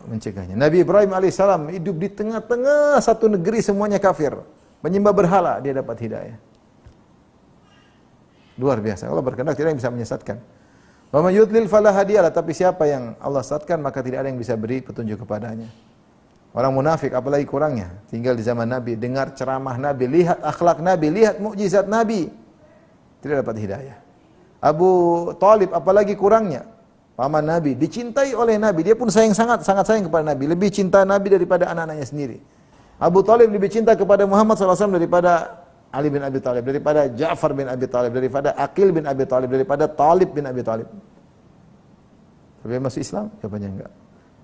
mencegahnya. Nabi Ibrahim alaihissalam hidup di tengah-tengah satu negeri semuanya kafir, menyembah berhala, dia dapat hidayah. Luar biasa. Allah berkehendak tidak ada yang bisa menyesatkan. Wa may yudlil fala hadiyalah, tapi siapa yang Allah sesatkan maka tidak ada yang bisa beri petunjuk kepadanya. Orang munafik apalagi kurangnya, tinggal di zaman Nabi, dengar ceramah Nabi, lihat akhlak Nabi, lihat mukjizat Nabi, tidak dapat hidayah. Abu Thalib apalagi kurangnya, paman Nabi, dicintai oleh Nabi, dia pun sangat sayang kepada Nabi, lebih cinta Nabi daripada anak-anaknya sendiri. Abu Thalib lebih cinta kepada Muhammad SAW daripada Ali bin Abi Thalib, daripada Ja'far bin Abi Thalib, daripada Aqil bin Abi Thalib, daripada Talib bin Abi Thalib. Tapi masuk Islam? Jawabannya enggak.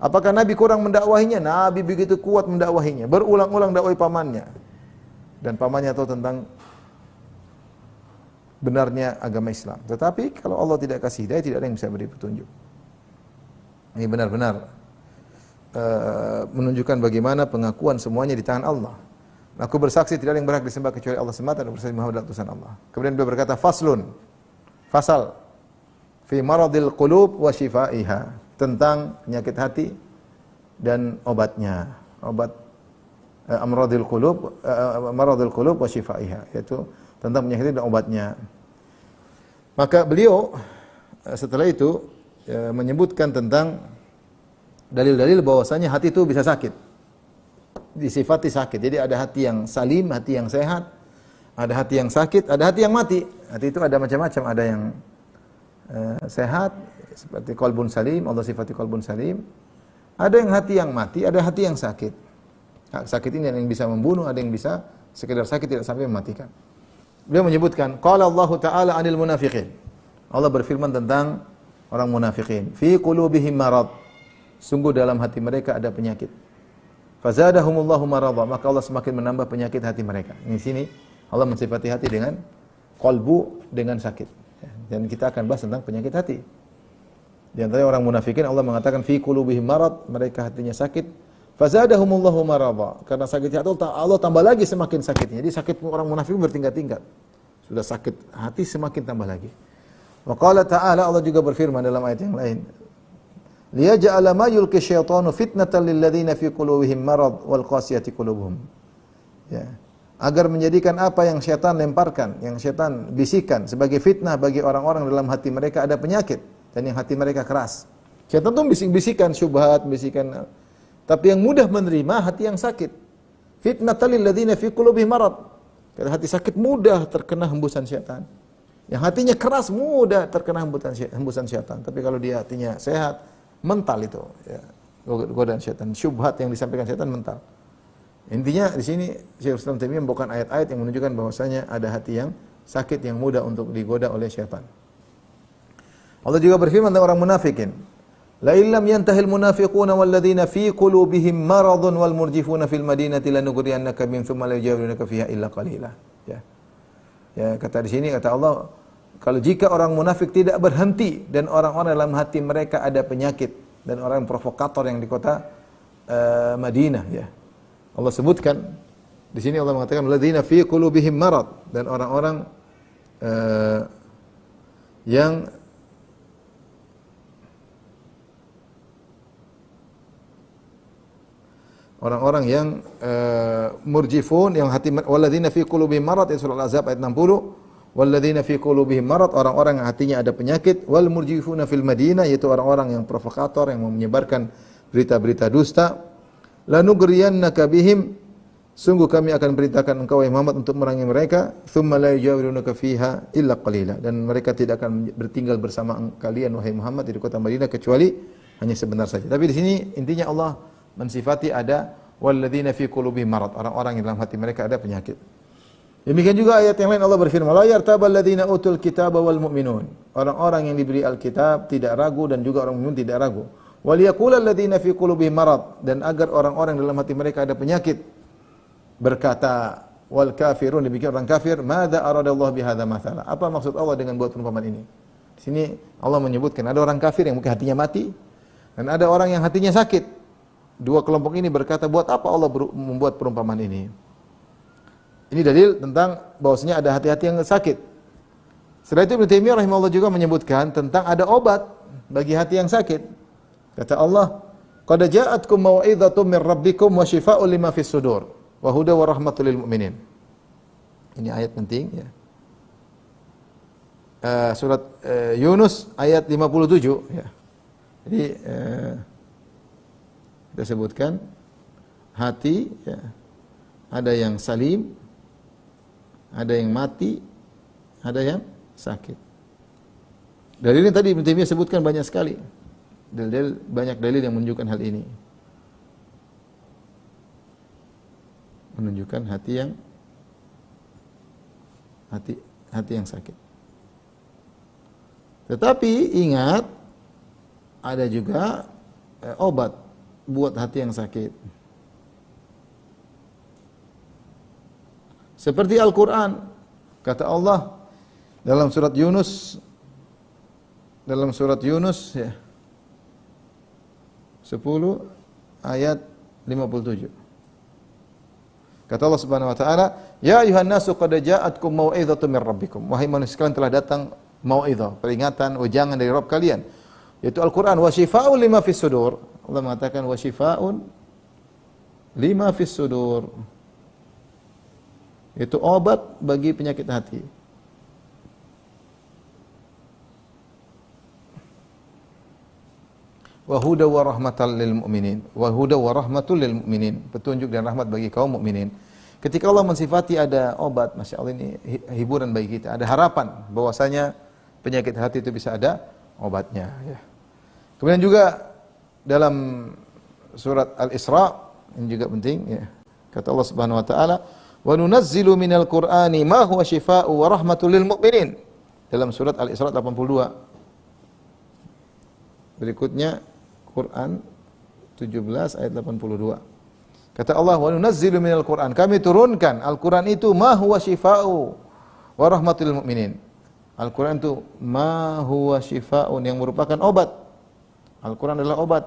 Apakah Nabi kurang mendakwahinya? Nabi begitu kuat mendakwahinya, berulang-ulang dakwai pamannya. Dan pamannya tahu tentang benarnya agama Islam. Tetapi kalau Allah tidak kasih hidayah, tidak ada yang bisa beri petunjuk. Ini benar-benar menunjukkan bagaimana pengakuan semuanya di tangan Allah. Aku bersaksi tidak ada yang berhak disembah kecuali Allah semata, dan bersaksi Muhammad adalah utusan Allah. Kemudian beliau berkata, faslun, fasal fi maradil qulub wa shifaiha, tentang penyakit hati dan obatnya. Obat amradil qulub, maradil qulub wa shifaiha, yaitu tentang penyakit hati dan obatnya. Maka beliau setelah itu menyebutkan tentang dalil-dalil bahwasanya hati itu bisa sakit, disifati sakit. Jadi ada hati yang salim, hati yang sehat, ada hati yang sakit, ada hati yang mati. Hati itu ada macam-macam, ada yang sehat seperti qalbun salim, Allah sifati qalbun salim. Ada yang hati yang mati, ada hati yang sakit. Sakit ini ada yang bisa membunuh, ada yang bisa sekedar sakit tidak sampai mematikan. Beliau menyebutkan qala Allah Ta'ala 'anil munafiqin. Allah berfirman tentang orang munafikin, fi qulubihim marad. Sungguh dalam hati mereka ada penyakit. Fazadahumullahu maradha, maka Allah semakin menambah penyakit hati mereka. Di sini Allah mensifati hati dengan qalbu, dengan sakit. Dan kita akan bahas tentang penyakit hati. Di antara orang munafikin Allah mengatakan fi qulubihim marad, mereka hatinya sakit. Fazadahumullahu maradha, karena sakit hati Allah tambah lagi semakin sakitnya. Jadi sakit orang munafik bertingkat-tingkat. Sudah sakit hati semakin tambah lagi. Wa qala ta'ala, Allah juga berfirman dalam ayat yang lain, liyaj'ala ma yulqi syaitanu fitnatan lil ladzina fi qulubihim marad wal qasiyati qulubuhum. Ya. Agar menjadikan apa yang syaitan lemparkan, yang syaitan bisikan sebagai fitnah bagi orang-orang dalam hati mereka ada penyakit dan yang hati mereka keras. Syaitan tuh bisik-bisikan syubhat, bisikan, tapi yang mudah menerima hati yang sakit. Fitnatan lil ladzina fi qulubihim marad. Karena hati sakit mudah terkena hembusan syaitan. Yang hatinya keras mudah terkena hembusan syaitan. Tapi kalau dia hatinya sehat, mental itu, ya, godaan syaitan, syubhat yang disampaikan syaitan mental. Intinya di sini Syekhul Islam Taimiyah membawakan ayat-ayat yang menunjukkan bahwasanya ada hati yang sakit yang mudah untuk digoda oleh syaitan. Allah juga berfirman tentang orang munafikin, la illam yantahil munafiquna wal ladzina fi qulubihim maradun wal murjifuna fil madinati lanughriyannaka min thumma la yujawirunaka fiha illa qalila. Ya, kata di sini kata Allah, kalau jika orang munafik tidak berhenti dan orang-orang dalam hati mereka ada penyakit dan orang provokator yang di kota Madinah, ya. Allah sebutkan di sini Allah mengatakan ladzina fi qulubihim marad, dan orang-orang yang murjifun, yang hati, walladzina fi qulubihim marad, surah Al-Ahzab ayat 60. Walladzina fi qulubihim marad, orang-orang yang hatinya ada penyakit, wal murjifuna fil Madinah, yaitu orang-orang yang provokator yang menyebarkan berita-berita dusta. Lanughriyannaka bihim, sungguh kami akan perintahkan engkau wahai Muhammad untuk merangi mereka, thumma la yujawirunaka fiha illa qalila, dan mereka tidak akan bertinggal bersama kalian wahai Muhammad di kota Madinah kecuali hanya sebentar saja. Tapi di sini intinya Allah mensifati ada walladzina fi qulubihim marad, orang-orang yang dalam hati mereka ada penyakit. Demikian juga ayat yang lain Allah berfirman, la yartabal ladzina utul kitaba wal mu'minun, orang-orang yang diberi Alkitab tidak ragu dan juga orang mukmin tidak ragu. Wal yaqulal ladzina fi qulubihim marad, dan agar orang-orang dalam hati mereka ada penyakit berkata, wal kafirun, demikian orang kafir, madza aradallahu bihadza mathala, apa maksud Allah dengan buat perumpamaan ini? Di sini Allah menyebutkan ada orang kafir yang mungkin hatinya mati dan ada orang yang hatinya sakit dua kelompok ini berkata, buat apa Allah membuat perumpamaan ini? Ini dalil tentang bahwasanya ada hati-hati yang sakit. Setelah itu Ibnu Taimiyah rahimahullah juga menyebutkan tentang ada obat bagi hati yang sakit. Kata Allah, "Qad ja'atkum mau'izatun min rabbikum wa shifaa'un lima fis sudur wa huda wa rahmatul lil mu'minin." Ini ayat penting ya. Surat Yunus ayat 57 ya. Jadi kita sebutkan hati ya, ada yang salim, ada yang mati, ada yang sakit. Dalilnya tadi Ibnu Taimiyah sebutkan banyak sekali. Banyak dalil yang menunjukkan hal ini. Menunjukkan hati yang sakit. Tetapi ingat, ada juga obat buat hati yang sakit. Seperti Al-Quran, kata Allah dalam surat Yunus ya, 10 ayat 57. Kata Allah Subhanahu wa taala, "Ya ayuhan nasu qad ja'atkum mau'izatun min rabbikum." Wahai manusia sekalian, telah datang mau'izah, peringatan, ujangan dari Rabb kalian, yaitu Al-Qur'an, wa syifaa'un lima fis sudur. Allah mengatakan wa syifaa'un lima fis sudur. Itu obat bagi penyakit hati. Wa huda wa rahmatal lil mu'minin. Wa huda wa rahmatul lil mu'minin. Petunjuk dan rahmat bagi kaum mukminin. Ketika Allah mensifati ada obat, Masya Allah, ini hiburan bagi kita. Ada harapan bahwasanya penyakit hati itu bisa ada obatnya. Ya. Kemudian juga dalam surat Al-Isra, ini juga penting. Ya. Kata Allah Subhanahu Wa Taala, wa nunazzilu minal Qur'ani ma huwa syifaa'u wa rahmatul lil mu'minin. Dalam surat Al-Isra 82. Berikutnya Quran 17 ayat 82. Kata Allah, wa nunazzilu minal Qur'an. Kami turunkan Al-Qur'an itu ma huwa syifaa'u wa rahmatul lil mu'minin. Al-Qur'an itu ma huwa syifaa'un, yang merupakan obat. Al-Qur'an adalah obat.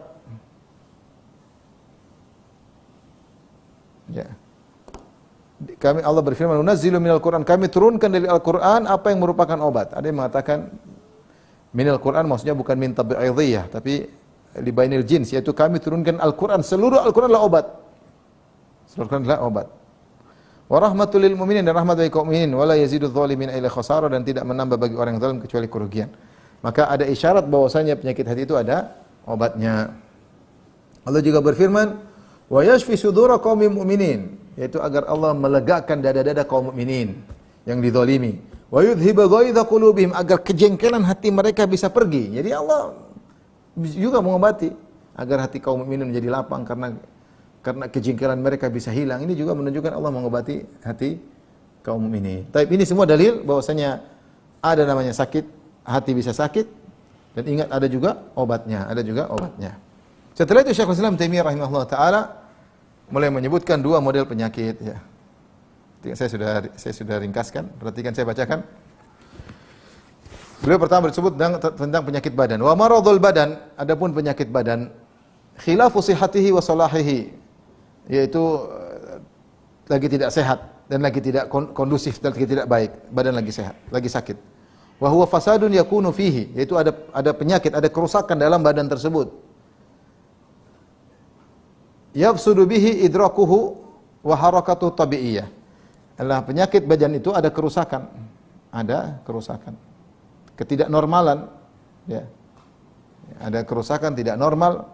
Ya. Allah berfirman, "Nunazzilu minal Qur'an." Kami turunkan dari Al-Qur'an apa yang merupakan obat. Ada yang mengatakan minal Qur'an maksudnya bukan min tabi'idhiyah, tapi libainil jins, yaitu kami turunkan Al-Qur'an, seluruh Al-Qur'an adalah obat. Seluruh Al-Qur'an adalah obat. Wa rahmatul lil mu'minin, dan rahmat bagi kaum mukminin, wala yazidudz zalimin illa khasara, dan tidak menambah bagi orang yang zalim kecuali kerugian. Maka ada isyarat bahwasanya penyakit hati itu ada obatnya. Allah juga berfirman, wa yashfi sudura qaumil mu'minin, yaitu agar Allah melegakan dada-dada kaum mukminin yang dizalimi. Wa yudhiba ghaidha qulubihim, agar kejengkelan hati mereka bisa pergi. Jadi Allah juga mengobati agar hati kaum mukminin menjadi lapang karena kejengkelan mereka bisa hilang. Ini juga menunjukkan Allah mengobati hati kaum mukminin. Tapi ini semua dalil bahwasanya ada namanya sakit, hati bisa sakit, dan ingat ada juga obatnya, Setelah itu Syekhul Islam Taimiyah rahimahullah taala mulai menyebutkan dua model penyakit ya. Saya sudah ringkaskan, perhatikan saya bacakan. Beliau pertama disebut tentang penyakit badan. Wa maradul badan, adapun penyakit badan, khilafu sihhatihi wa salahihi, yaitu lagi tidak sehat dan lagi tidak kondusif dan lagi tidak baik, badan lagi sehat, lagi sakit. Wa huwa fasadun yakunu fihi, yaitu ada penyakit, ada kerusakan dalam badan tersebut. Yafsudu bihi idrakuhu wa harakatuhu tabi'iyah. Adalah penyakit badan itu ada kerusakan, ketidaknormalan, ya. Ada kerusakan tidak normal,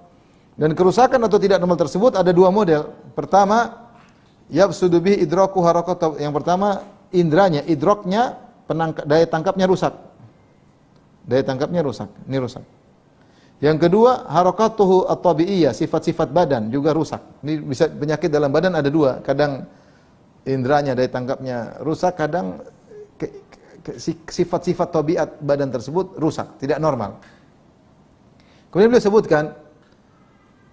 dan kerusakan atau tidak normal tersebut ada dua model. Pertama, yafsudu bihi idraku harakatuhu. Yang pertama, indranya, idraknya, daya tangkapnya rusak. Ini rusak. Yang kedua, harakatuhu at-tabi'iyah, sifat-sifat badan juga rusak. Ini bisa penyakit dalam badan ada dua, kadang indranya, daya tangkapnya rusak, kadang sifat-sifat tabiat badan tersebut rusak, tidak normal. Kemudian beliau sebutkan,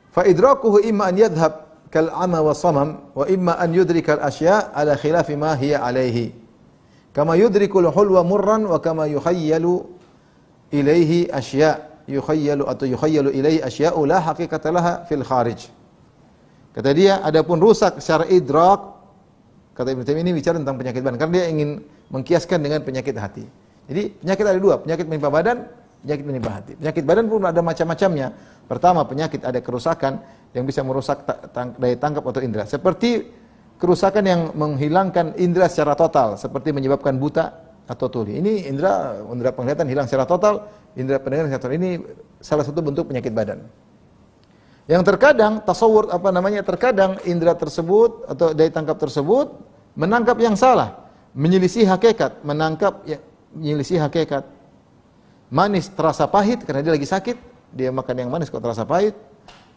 fa idrakuhu imma an yadhhab kal ama wa samam wa imma an yudrika al asya' ala khilafi ma hiya alaihi. Kama yudrikul hulwa murran wa kama yukhayyalu ilaihi asya', yukhayyalu ilaihi asya'u la haqiqata laha fil kharij. Kata dia, adapun rusak secara idrak, kata Ibnu Taimiyah ini bicara tentang penyakit badan karena dia ingin mengkiaskan dengan penyakit hati. Jadi penyakit ada dua, penyakit menimpa badan, penyakit menimpa hati. Penyakit badan pun ada macam-macamnya. Pertama, penyakit ada kerusakan yang bisa merusak daya tangkap atau indera. Seperti kerusakan yang menghilangkan indera secara total, seperti menyebabkan buta atau tuli. Ini indera penglihatan hilang secara total, indera pendengaran secara total. Ini salah satu bentuk penyakit badan. Yang terkadang terkadang indera tersebut atau daya tangkap tersebut menangkap yang salah, menyelisih hakikat, menyelisih hakikat. Manis terasa pahit karena dia lagi sakit, dia makan yang manis kok terasa pahit,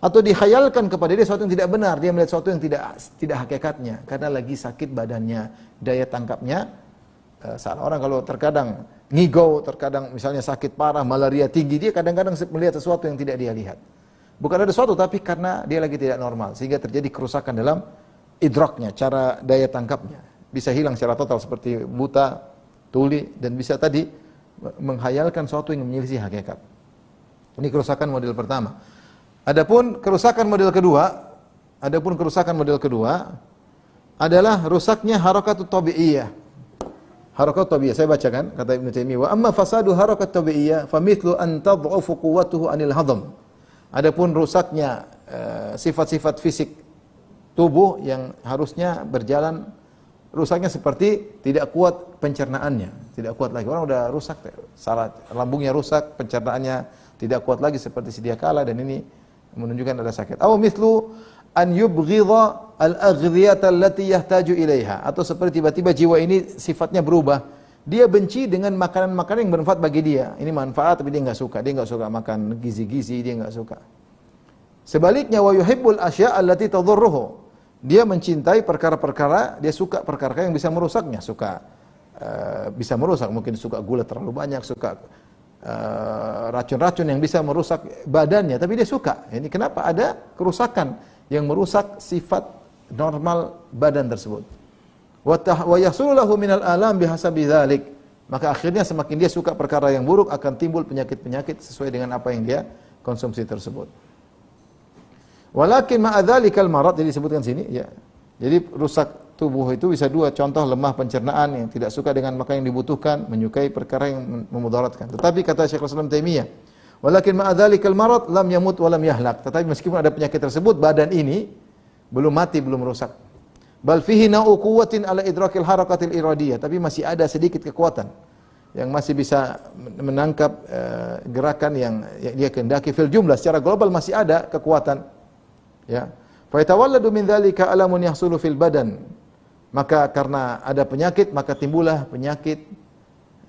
atau dikhayalkan kepada dia sesuatu yang tidak benar, dia melihat sesuatu yang tidak hakikatnya karena lagi sakit badannya, daya tangkapnya salah. Orang kalau terkadang ngigau, terkadang misalnya sakit parah, malaria tinggi, dia kadang-kadang melihat sesuatu yang tidak dia lihat. Bukan ada sesuatu, tapi karena dia lagi tidak normal, sehingga terjadi kerusakan dalam idraknya, cara daya tangkapnya. Bisa hilang secara total seperti buta, tuli, dan bisa tadi menghayalkan sesuatu yang menyelisih hakikat. Ini kerusakan model pertama. Adapun kerusakan model kedua adalah rusaknya harakatut tabi'iyah. Harakat tabi'iyah, saya bacakan kata Ibnu Taimiyah, wa amma fasadu harakat tabi'iyah famithlu an tad'ufu quwwatuhu anil hadam. Adapun rusaknya sifat-sifat fisik tubuh yang harusnya berjalan, rusaknya seperti tidak kuat pencernaannya, tidak kuat lagi. Orang udah rusak, salah lambungnya rusak, pencernaannya tidak kuat lagi seperti sedia kala, dan ini menunjukkan ada sakit. Aw mithlu an yubghidha al-aghdhiyata allati yahtaju ilaiha, atau seperti tiba-tiba jiwa ini sifatnya berubah. Dia benci dengan makanan-makanan yang bermanfaat bagi dia. Ini manfaat tapi dia enggak suka. Dia enggak suka makan gizi-gizi, dia enggak suka. Sebaliknya wa yuhibbul asya' allati tadhurruhu. Dia mencintai perkara-perkara, dia suka perkara yang bisa merusaknya, bisa merusak, mungkin suka gula terlalu banyak, suka racun-racun yang bisa merusak badannya, tapi dia suka. Ini kenapa ada kerusakan yang merusak sifat normal badan tersebut. Wa yahsulu lahu minal alam bihasabi dzalik. Maka akhirnya semakin dia suka perkara yang buruk, akan timbul penyakit-penyakit sesuai dengan apa yang dia konsumsi tersebut. Walakin ma'adzalikal marad, jadi disebutkan sini ya. Jadi rusak tubuh itu bisa dua, contoh lemah pencernaan, yang tidak suka dengan makanan yang dibutuhkan, menyukai perkara yang memudaratkan. Tetapi kata Syekhul Islam Taimiyah, walakin ma'adzalikal marad lam yamut wa lam yahlak. Tetapi meskipun ada penyakit tersebut, badan ini belum mati, belum rusak. Bal fihi na'u quwwatin ala idrakil harakatil iradiyah, tapi masih ada sedikit kekuatan yang masih bisa menangkap gerakan yang dia kehendaki. Fil jumlah, secara global masih ada kekuatan. Ya. Fa yatawalladu min dzalika alamun yahsulu fil badan. Maka karena ada penyakit, maka timbullah penyakit.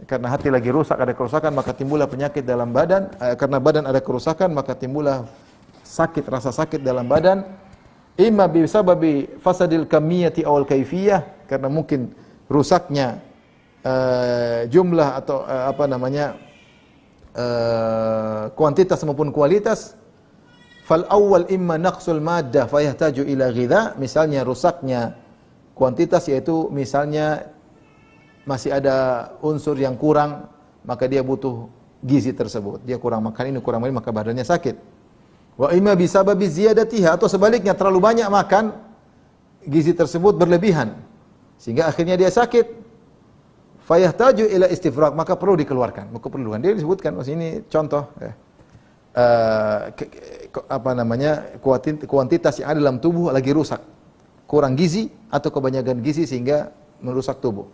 Karena hati lagi rusak, ada kerusakan, maka timbullah penyakit dalam badan. Karena badan ada kerusakan, maka timbullah sakit, rasa sakit dalam badan. Imma bisababi fasadil kamiyati awal kaifiyah, karena mungkin rusaknya jumlah atau kuantitas maupun kualitas. Fal awal imma naqsul maddah fayahtaju ila ghidha, misalnya rusaknya kuantitas, yaitu misalnya masih ada unsur yang kurang, maka dia butuh gizi tersebut. Dia kurang makan ini, kurang ini, maka badannya sakit. Wa imma bisababi ziyadatiha, atau sebaliknya terlalu banyak makan, gizi tersebut berlebihan sehingga akhirnya dia sakit. Fayahtaju ila istifraq, maka perlu dikeluarkan. Dia disebutkan ini contoh kuantitas yang ada dalam tubuh lagi rusak, kurang gizi atau kebanyakan gizi sehingga merusak tubuh.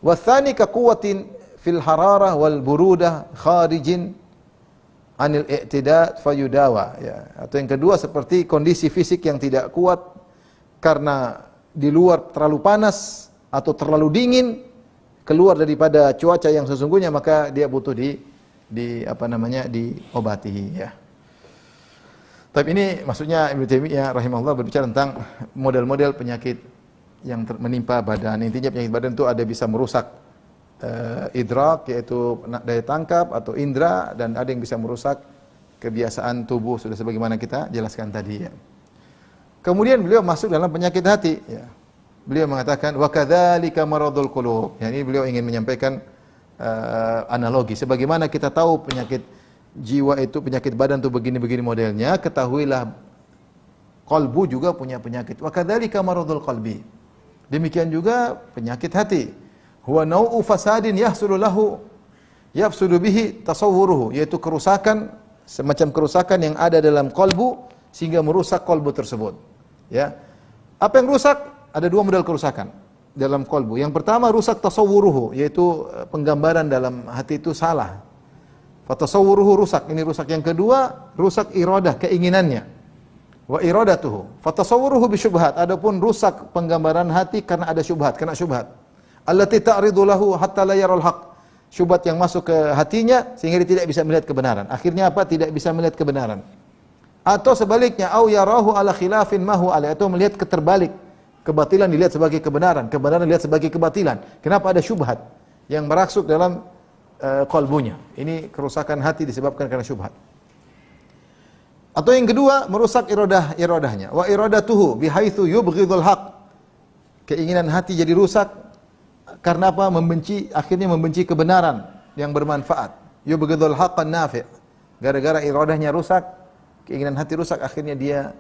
Wa tsani ka quwwatin fil hararah wal burudah kharijin anil i'tida' fayudawa, ya. Atau yang kedua seperti kondisi fisik yang tidak kuat karena di luar terlalu panas atau terlalu dingin, keluar daripada cuaca yang sesungguhnya, maka dia butuh diobati, ya. Tapi ini maksudnya Ibnu Taimiyah rahimahullah berbicara tentang model-model penyakit yang menimpa badan. Intinya penyakit badan itu ada bisa merusak idrak, yaitu daya tangkap atau indera, dan ada yang bisa merusak kebiasaan tubuh, sudah sebagaimana kita jelaskan tadi, ya. Kemudian beliau masuk dalam penyakit hati, ya. Beliau mengatakan wa kadzalika maradul qulub. Ya, ini beliau ingin menyampaikan analogi. Sebagaimana kita tahu penyakit jiwa itu, penyakit badan itu begini-begini modelnya, ketahuilah Qalbu juga punya penyakit. Wa kadzalika maradul qalbi. Demikian juga penyakit hati. Huwa nau'u fasadin yafsudu bihi tasawwuruhu, yaitu kerusakan, semacam kerusakan yang ada dalam qalbu sehingga merusak qalbu tersebut. Ya. Apa yang rusak? Ada dua model kerusakan dalam qalbu. Yang pertama rusak tasawwuruhu, yaitu penggambaran dalam hati itu salah. Fatasawwuruhu rusak, ini rusak. Yang kedua, rusak iradah, keinginannya. Wa iradatuhu. Fatasawwuruhu bisyubhat, adapun rusak penggambaran hati karena ada syubhat, kena syubhat. Allati ta'ridu lahu hatta la yaral haq. Syubhat yang masuk ke hatinya sehingga dia tidak bisa melihat kebenaran. Akhirnya apa? Tidak bisa melihat kebenaran. Atau sebaliknya, au yarahu ala khilafin ma huwa alaihi, atau melihat keterbalik. Kebatilan dilihat sebagai kebenaran, kebenaran dilihat sebagai kebatilan. Kenapa? Ada syubhat yang merasuk dalam qalbunya. Ini kerusakan hati disebabkan karena syubhat. Atau yang kedua, merusak iradahnya. Wa iradatuhu bihaitsu yubghidul haq. Keinginan hati jadi rusak karena apa? Akhirnya membenci kebenaran yang bermanfaat. Yubghidul haqqan nafi'. Gara-gara iradahnya rusak, keinginan hati rusak, akhirnya dia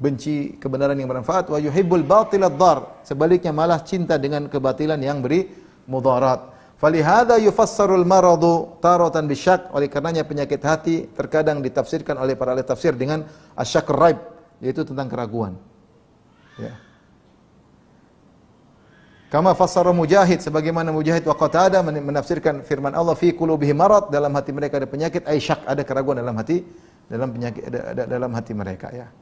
benci kebenaran yang bermanfaat. Wa yuhibbul batilad dar. Sebaliknya malah cinta dengan kebatilan yang beri mudarat. Falihada yufassarul maradu taratan bisyak. Oleh karenanya penyakit hati terkadang ditafsirkan oleh para ahli tafsir dengan asyak raib, yaitu tentang keraguan. Ya. Kama fassara Mujahid, sebagaimana Mujahid wa Qatadah menafsirkan firman Allah fi qulubihim marad, dalam hati mereka ada penyakit, aisyak, ada keraguan dalam hati, dalam penyakit ada dalam hati mereka, ya.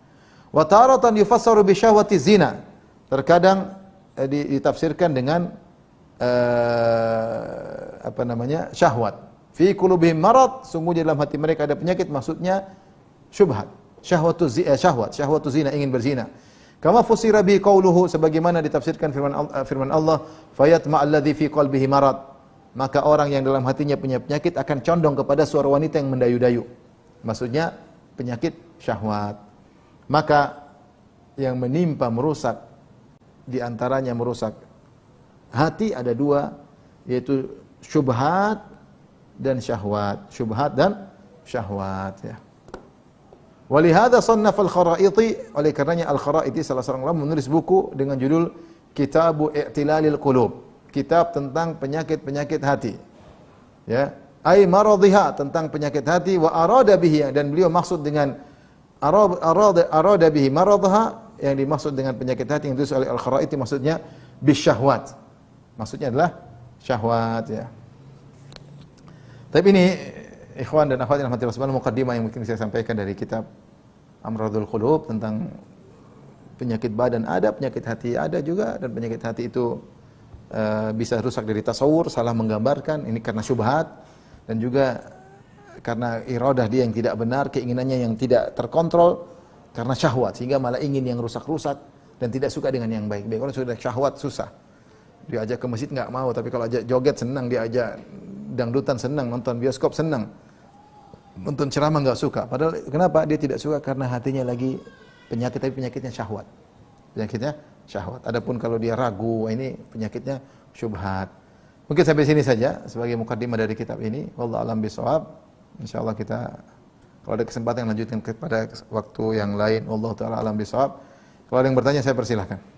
Wa taratan yufassaru bi syahwati zina. Terkadang ditafsirkan dengan syahwat. Fi qulubihim marad, sungguhnya dalam hati mereka ada penyakit, maksudnya syubhat. Syahwatu zina, ingin berzina. Kama fusira bi qauluhu, sebagaimana ditafsirkan firman Allah, fayatma alladhi fi qalbihi marad. Maka orang yang dalam hatinya punya penyakit akan condong kepada suara wanita yang mendayu-dayu. Maksudnya penyakit syahwat. Maka yang menimpa merusak, di antaranya merusak hati ada dua, yaitu syubhat dan syahwat. Syubhat dan syahwat, ya. Walihada sannaf al-Kharaiti, oleh karenanya al-Kharaiti salah seorang ulama menulis buku dengan judul Kitabu I'tilalil Qulub, kitab tentang penyakit-penyakit hati. Ya, ai maradhiha, tentang penyakit hati, wa arada bihi, dan beliau maksud dengan arada bihi maradha, yang dimaksud dengan penyakit hati yang ditulis oleh al-Kharaiti maksudnya bisyahwat. Maksudnya adalah syahwat, ya. Tapi ini ikhwan dan akhwat yang dirahmati Allah subhanahu, muqaddimah yang mungkin saya sampaikan dari kitab Amradul Qulub tentang penyakit badan ada, penyakit hati ada juga, dan penyakit hati itu bisa rusak dari tasawur, salah menggambarkan, ini karena syubhat, dan juga karena iradah dia yang tidak benar, keinginannya yang tidak terkontrol karena syahwat, sehingga malah ingin yang rusak-rusak dan tidak suka dengan yang baik-baik. Orang sudah syahwat susah. Diajak ke masjid enggak mau, tapi kalau ajak joget senang, diajak dangdutan senang, nonton bioskop senang. Nonton ceramah enggak suka. Padahal kenapa dia tidak suka? Karena hatinya lagi penyakit, tapi penyakitnya syahwat. Penyakitnya syahwat. Adapun kalau dia ragu, ini penyakitnya syubhat. Mungkin sampai sini saja sebagai mukaddimah dari kitab ini. Wallahu a'lam bishawab. Insyaallah kita kalau ada kesempatan lanjutkan kepada waktu yang lain. Wallahu taala a'lam bishawab. Kalau ada yang bertanya saya persilahkan.